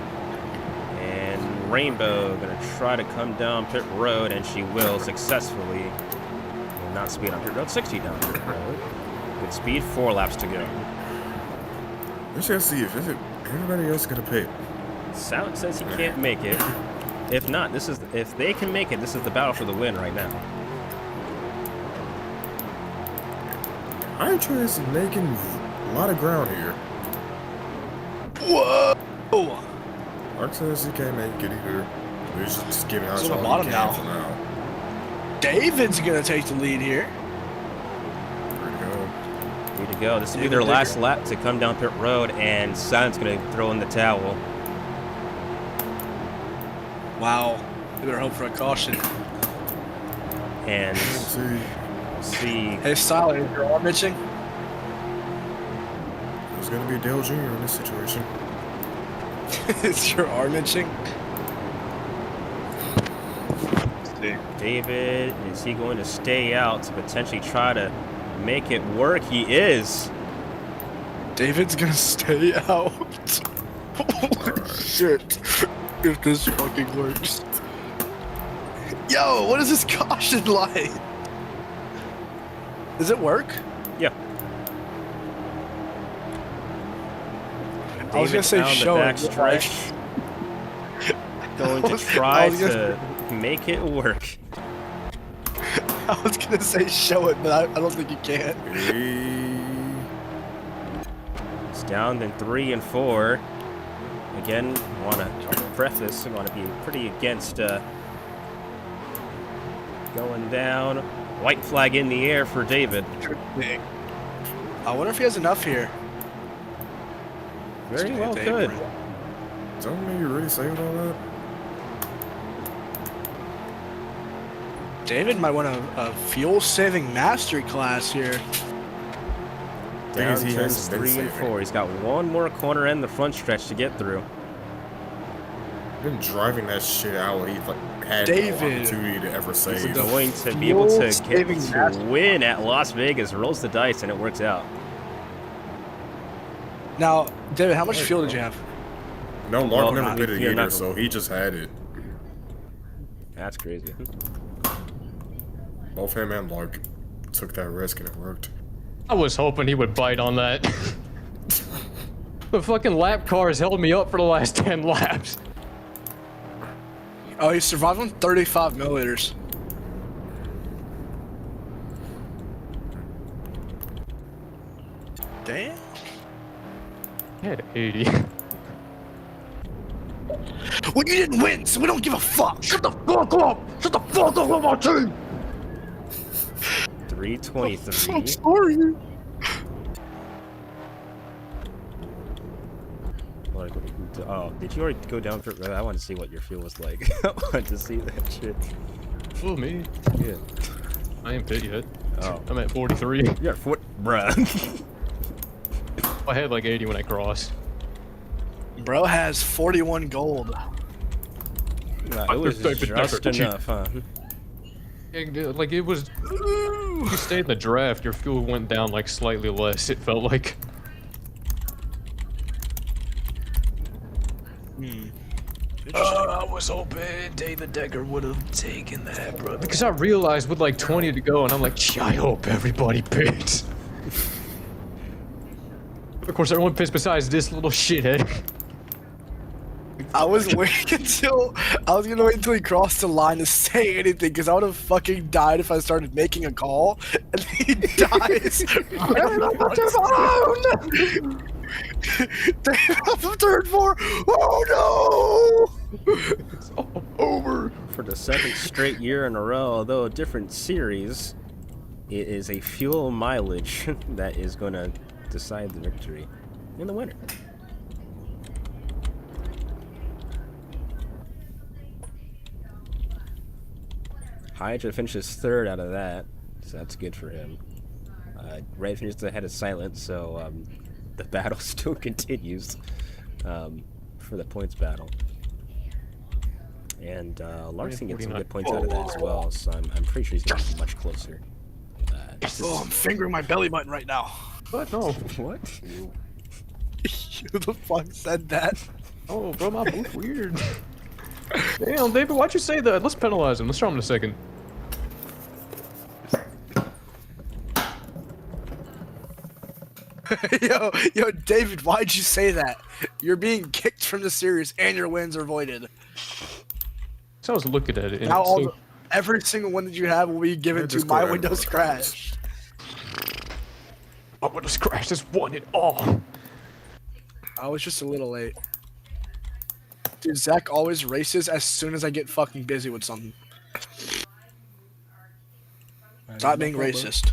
And Rainbow gonna try to come down pit road, and she will successfully. Will not speed on pit road, 60 down pit road. Good speed, 4 laps to go. Let's just see if everybody else gonna pay. Sound says he can't make it. If not, if they can make it, this is the battle for the win right now. Hydra is making a lot of ground here. Whoa! Mark says he can't make it either. He's just giving out He's on the all he bottom can now. for now. David's gonna take the lead here. There we go. Way to go. This will be David their last Digger. lap to come down pit road, and Silent's going to throw in the towel. Wow. They better hope for a caution. And Let's see. see, Hey, Silent, is your arm itching? There's gonna be Dale Jr. in this situation. Is your arm itching? David, is he going to stay out to potentially try to make it work? He is. David's gonna stay out. Holy shit. If this fucking works. Yo, what is this caution light? Does it work? Yeah. I was gonna David say found show the it, back stretch. Going to try to make it work. I was gonna say show it, but I don't think you can. It's down then 3 and 4. Again, want to preface, want to be pretty against going down. White flag in the air for David. I wonder if he has enough here. Very well David. could. Don't you really saved all that? David might want a fuel-saving mastery class here. Thing Down is, he turns hasn't been 3 and saving. 4. He's got one more corner and the front stretch to get through. Been driving that shit out. He like had David. no opportunity to ever He's save. going to be able to get Fuel-saving to mastery. win at Las Vegas. Rolls the dice and it works out. Now, David, how much fuel did you have? No, Lark Well, never not did if it you're either, not- so he just had it. That's crazy. Both him and Lark took that risk and it worked. I was hoping he would bite on that. The fucking lap cars held me up for the last 10 laps. Oh, he survived on 35 milliliters. Damn. I had 80. Well, you didn't win, so we don't give a fuck. Shut the fuck up. Shut the fuck up with my team. 323. I'm sorry. Like, oh, did you already go down for? I want to see what your fuel was like. I wanted to see that shit. Oh, me. Yeah. I ain't pit yet. Oh. I'm at 43. You're at foot, bruh. I had like 80 when I crossed. Bro has 41 gold. It was just enough, huh? Like it was. You stayed in the draft, your fuel went down like slightly less. It felt like. I was hoping David Decker would have taken that, bro. Because I realized with like 20 to go, and I'm like, gee, I hope everybody picks. Of course, everyone picks besides this little shithead. I was waiting until I was gonna wait until he crossed the line to say anything because I would have fucking died if I started making a call and he dies. David, third four. Oh no! It's all over. For the second straight year in a row, although a different series, it is a fuel mileage that is going to decide the victory and the winner. Hydra finishes third out of that, so that's good for him. Red finishes ahead of Silent, so the battle still continues for the points battle. And Larson gets some good points out of that as well, so I'm pretty sure he's going to be much closer. Oh, I'm fingering my belly button right now. What? No. What? Who the fuck said that? Oh, bro, my boot's weird. Damn, David, why'd you say that? Let's penalize him. Let's try him in a second. Yo, David, why'd you say that? You're being kicked from the series and your wins are voided. So I was looking at it, and Now so, every single one that you have will be given Yeah, to just my go ahead, Windows bro. crash. my Windows crashed. Just won it all. I was just a little late. Dude, Zach always races as soon as I get fucking busy with something. Stop being racist.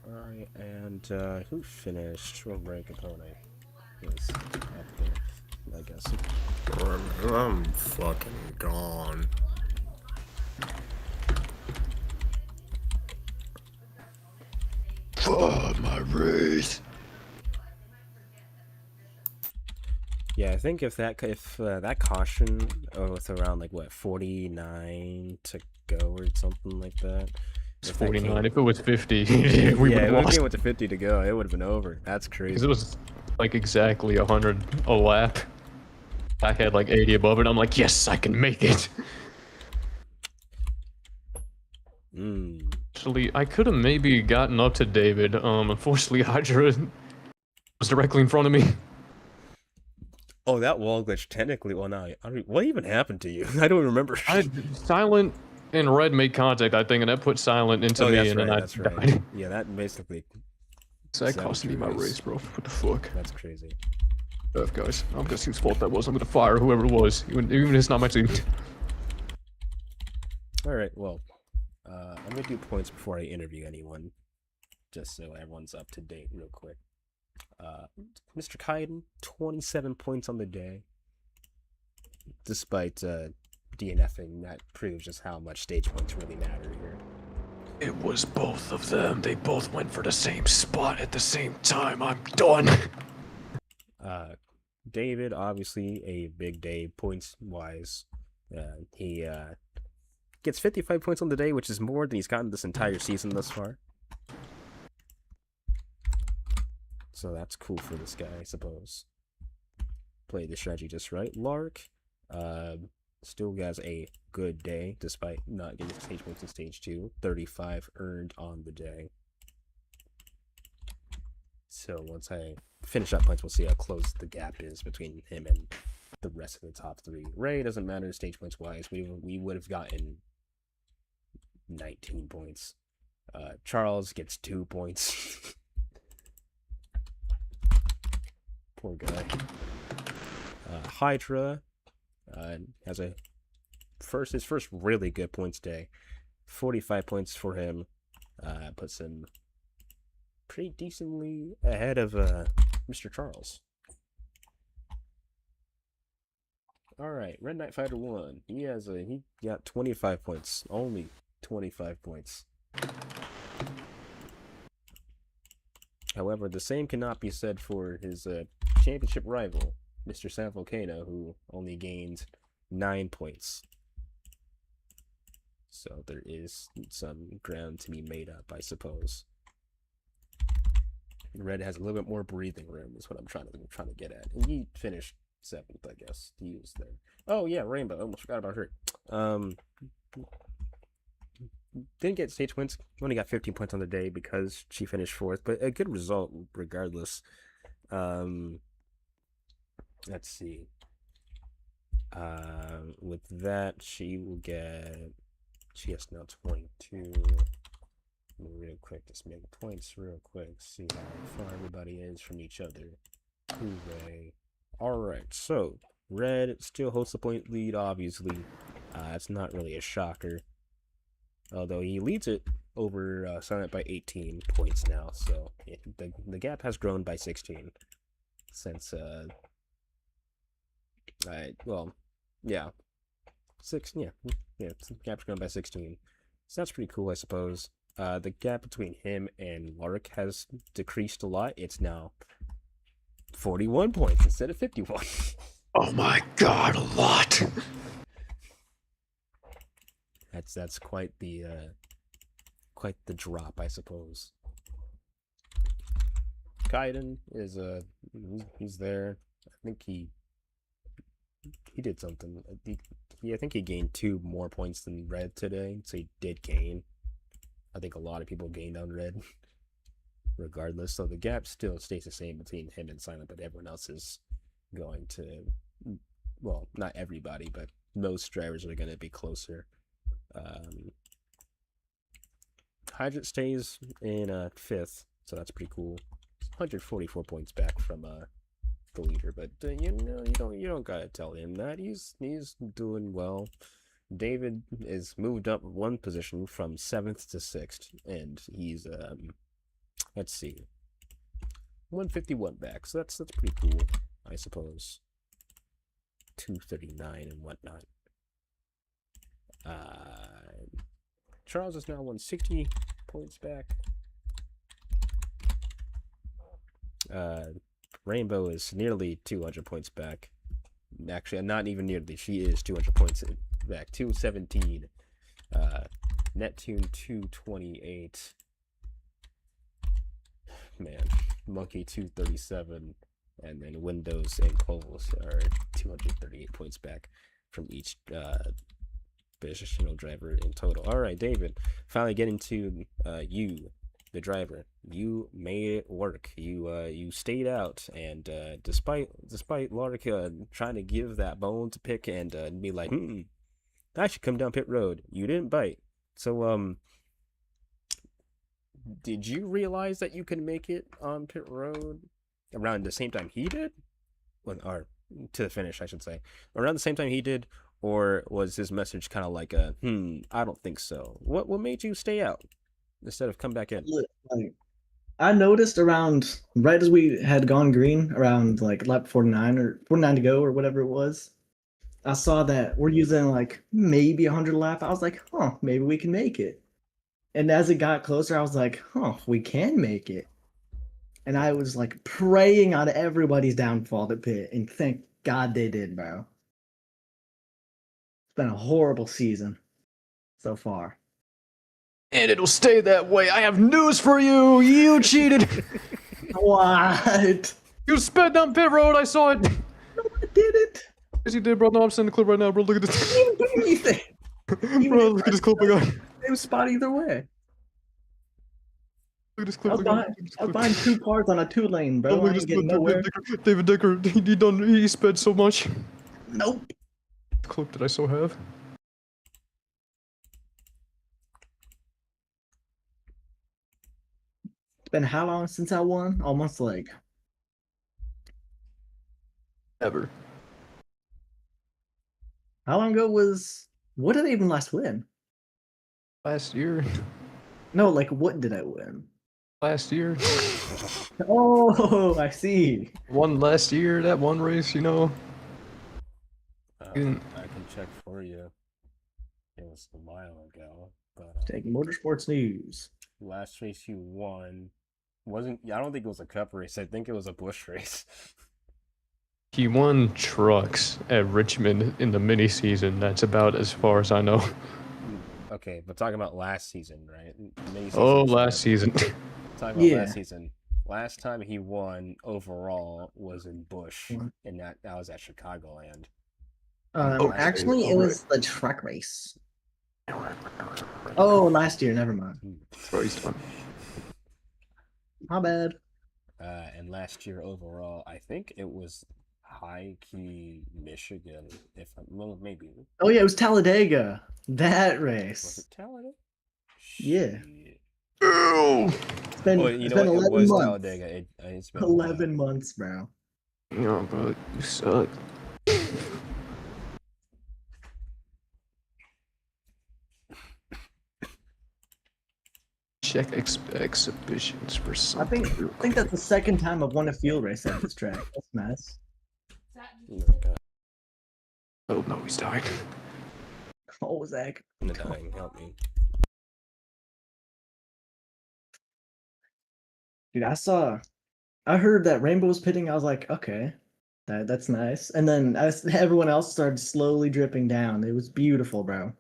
Alright, and who finished? What rank opponent was up there, I guess. I'm fucking gone. Oh, my race. Yeah, I think if that caution with around like what 49 to go or something like that. It's If that 49. came, If it was 50, we would yeah, have if it lost. came with the 50 to go, it would have been over. That's Because crazy. it was like exactly 100 a lap. I had like 80 above it. I'm like, yes, I can make it. Mm. Actually, I could have maybe gotten up to David. Unfortunately, Hydra was directly in front of me. Oh, that wall glitch technically. Well, now what even happened to you? I don't remember. Silent and Red made contact, I think, and that put Silent into Oh, me, that's and right. then I That's died. right. Yeah, that basically. So that Savage cost me my race. race, bro. What the fuck? That's crazy. Guys, I'm guessing whose fault that was. I'm gonna fire whoever it was, even if it's not my team. All right. Well, I'm gonna do points before I interview anyone, just so everyone's up to date real quick. Mr. Kaiden, 27 points on the day. Despite DNFing, that proves just how much stage points really matter here. It was both of them. They both went for the same spot at the same time. I'm done. David, obviously a big day points wise. He gets 55 points on the day, which is more than he's gotten this entire season thus far. So that's cool for this guy, I suppose. Played the strategy just right. Lark, still has a good day, despite not getting stage points in stage 2. 35 earned on the day. So once I finish up points, we'll see how close the gap is between him and the rest of the top 3. Ray doesn't matter stage points wise. We would have gotten 19 points. Charles gets 2 points. Poor guy. Hydra has his first really good points day. 45 points for him. Puts him pretty decently ahead of Mr. Charles. All right, Red Knight Fighter 1. He got 25 points. Only 25 points. However, the same cannot be said for his championship rival, Mr. San Volcano, who only gained 9 points. So there is some ground to be made up, I suppose. Red has a little bit more breathing room, is what I'm trying to get at. And he finished 7th, I guess. He was there. Oh yeah, Rainbow. Almost forgot about her. Didn't get stage points. Only got 15 points on the day because she finished 4th, but a good result regardless. Let's see. With that, she has now 22. Real quick, just make points real quick. See how far everybody is from each other. Hooray. Alright, so Red still holds the point lead, obviously. It's not really a shocker. Although he leads it over Silent by 18 points now, so the gap has grown by 16 since the gap's grown by 16. So that's pretty cool, I suppose. The gap between him and Lark has decreased a lot. It's now 41 points instead of 51. Oh my god, a lot. That's quite the drop, I suppose. Kaiden is he's there. I think he did something. I think he gained 2 more points than Red today, so he did gain. I think a lot of people gained on Red, regardless. So the gap still stays the same between him and Silent, but everyone else is going to, well, not everybody, but most drivers are going to be closer. Hydrant stays in 5th, so that's pretty cool. 144 points back from the leader, but you don't gotta tell him that. He's doing well. David is moved up 1 position from 7th to 6th, and he's let's see, 151 back. So that's pretty cool, I suppose. 239 and whatnot. Charles is now 160 points back. Rainbow is nearly 200 points back. Actually, not even nearly. She is 200 points back. 217. Neptune 228. Man, Monkey 237. And then Windows and Coles are 238 points back from each positional driver in total. All right, David, finally getting to you, the driver. You made it work. You stayed out, and despite Lark trying to give that bone to pick and be like, I should come down pit road, you didn't bite. So did you realize that you could make it on pit road around the same time he did? Or to the finish, I should say. Around the same time he did, or was his message kind of like a, I don't think so. What made you stay out instead of come back in? Like, I noticed around, right as we had gone green, around like lap 49 or 49 to go or whatever it was, I saw that we're using like maybe 100 lap. I was like, maybe we can make it. And as it got closer, I was like, we can make it. And I was like praying on everybody's downfall to pit, and thank God they did, bro. It's been a horrible season so far. And it'll stay that way. I have news for you. You cheated. What? You sped down pit road. I saw it. No, I didn't. Yes, you did, bro. No, I'm sending the clip right now, bro. Look at I this. didn't do anything. Bro, look at this clip I got. It was spot either way. Look at this I clip was I got. buying 2 cars on a 2-lane, bro. Look I at this ain't clip. getting nowhere. David Decker. He sped so much. Nope. Clip that I so have. It's been how long since I won? Almost like Ever. how long ago was? What did I even last win? Last year. No, like what did I win? Last year. Oh, I see. Won last year, that one race, you know. I can check for you. It was a while ago, but Take motorsports news. last race you won wasn't. I don't think it was a cup race. I think it was a bush race. He won trucks at Richmond in the mini season. That's about as far as I know. Okay, but talking about last season, right? Oh, last season. Talking about Yeah. last season. Last time he won overall was in Bush, and that was at Chicagoland. Actually, it was the truck race. Oh, last year. Never mind. Bro, he's done. My bad. And last year overall, I think it was High Key, Michigan. Well, maybe. Oh yeah, it was Talladega. That Was race. it Talladega? Yeah. Shit. It's been, Oh, you it's know been what? It 11 was months. Talladega. It's been a while. 11 months, bro. No, bro, you suck. Check exhibitions for I something. think that's the second time I've won a field race at this track. That's nice. Okay. Oh no, he's dying. Oh, Zach. I'm dying. Help me. Dude, I heard that Rainbow was pitting. I was like, okay, that's nice. And then as everyone else started slowly dripping down, it was beautiful, bro.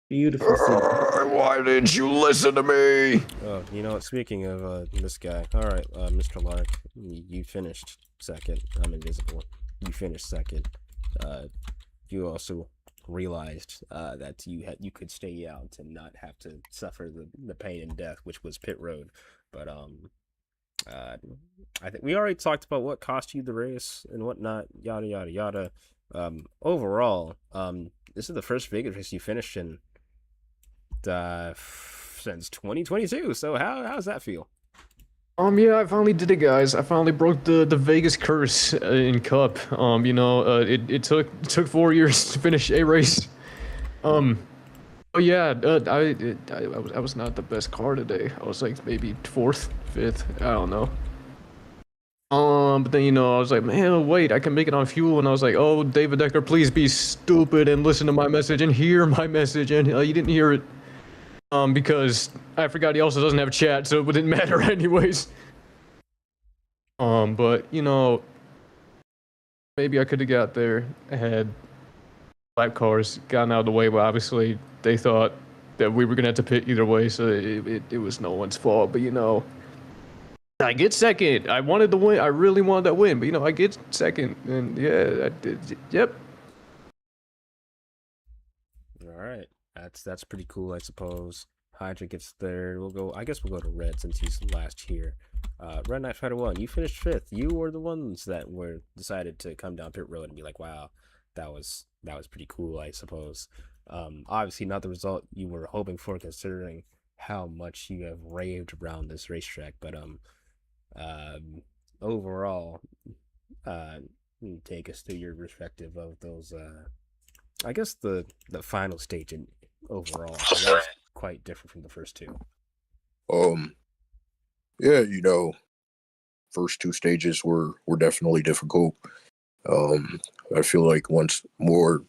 Beautiful. Scene. Why didn't you listen to me? Oh, you know what? Speaking of this guy, all right, Mr. Lark, you finished second. I'm invisible. You finished second. You also realized that you could stay out and not have to suffer the pain and death, which was pit road. But I think we already talked about what cost you the race and whatnot, yada yada yada. Overall, this is the first Vegas race you finished in since 2022. So how's that feel? Yeah, I finally did it, guys. I finally broke the Vegas curse in Cup. It took 4 years to finish a race. Oh yeah, I was not the best car today. I was like maybe 4th, 5th. I don't know. But then I was like, man, wait, I can make it on fuel. And I was like, oh, David Decker, please be stupid and listen to my message and hear my message. And you didn't hear it. Because I forgot he also doesn't have chat, so it didn't matter anyways. But maybe I could have got there, had lap cars gotten out of the way, but obviously they thought that we were gonna have to pit either way, so it was no one's fault. But I get second. I wanted to win. I really wanted that win, but I get second, and yeah, I did. Yep. All right, that's pretty cool, I suppose. Hydra gets there. I guess we'll go to Red since he's last here. Red Knight Fighter 1, you finished 5th. You were the ones that were decided to come down pit road and be like, wow, that was pretty cool, I suppose. Obviously not the result you were hoping for, considering how much you have raved around this racetrack, but overall, take us to your perspective of those. I guess the final stage in overall that was quite different from the first two. Yeah, first two stages were definitely difficult. I feel like once more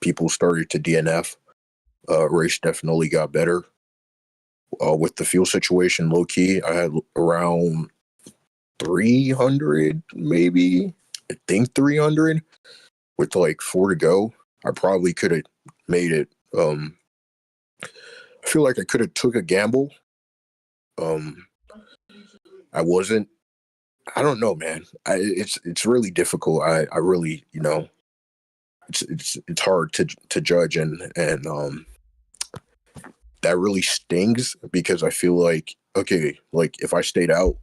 people started to DNF, race definitely got better. With the fuel situation, low key, I had around 300, maybe. I think 300 with like 4 to go. I probably could have made it. I feel like I could have took a gamble. I wasn't. I don't know, man. It's really difficult. I really, it's hard to judge, and that really stings because I feel like, okay, like if I stayed out,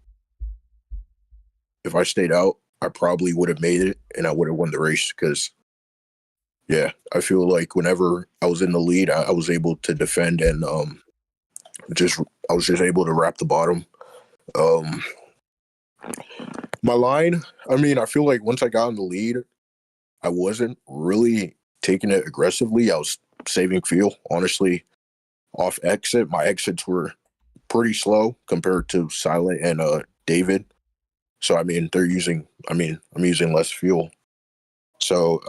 I probably would have made it and I would have won the race because, yeah, I feel like whenever I was in the lead, I was able to defend and I was just able to wrap the bottom. My line, I feel like once I got in the lead, I wasn't really taking it aggressively. I was saving fuel, honestly. Off exit, my exits were pretty slow compared to Silent and David. So I'm using less fuel. So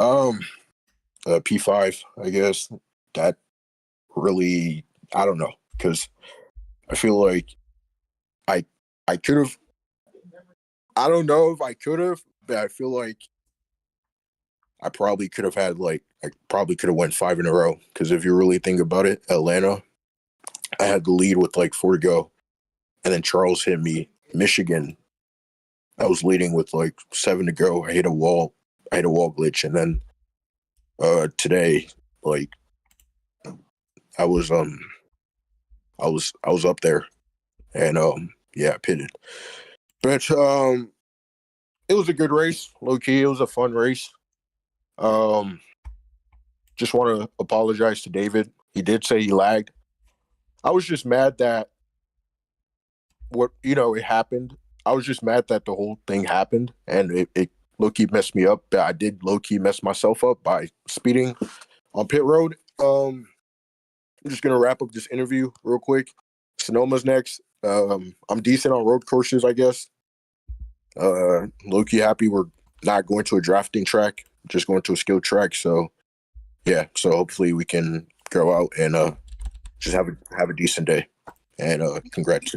P5, I guess that really, I don't know, because I feel like I could have. I don't know if I could have, but I feel like I probably could have went 5 in a row. Because if you really think about it, Atlanta, I had the lead with like 4 to go, and then Charles hit me. Michigan, I was leading with like 7 to go. I hit a wall glitch, and then today, like I was up there, and I pitted. But it was a good race, low key. It was a fun race. Just want to apologize to David. He did say he lagged. I was just mad that it happened. I was just mad that the whole thing happened, and it low key messed me up. I did low key mess myself up by speeding on pit road. I'm just gonna wrap up this interview real quick. Sonoma's next. I'm decent on road courses, I guess. Low key happy we're not going to a drafting track, just going to a skill track. So yeah, so hopefully we can go out and just have a decent day. And congrats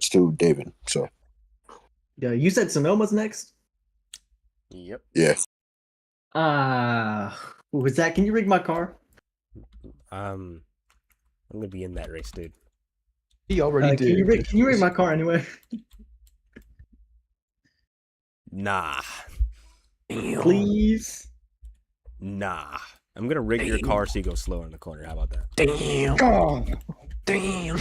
to David. So Yeah, you said Sonoma's next? Yep. yeah. Was that? Can you rig my car? I'm gonna be in that race, dude. He already Can did. you rig my car anyway? Nah. Please. Nah. I'm gonna rig your car so you go slower in the corner. How about that? Damn. Oh, damn.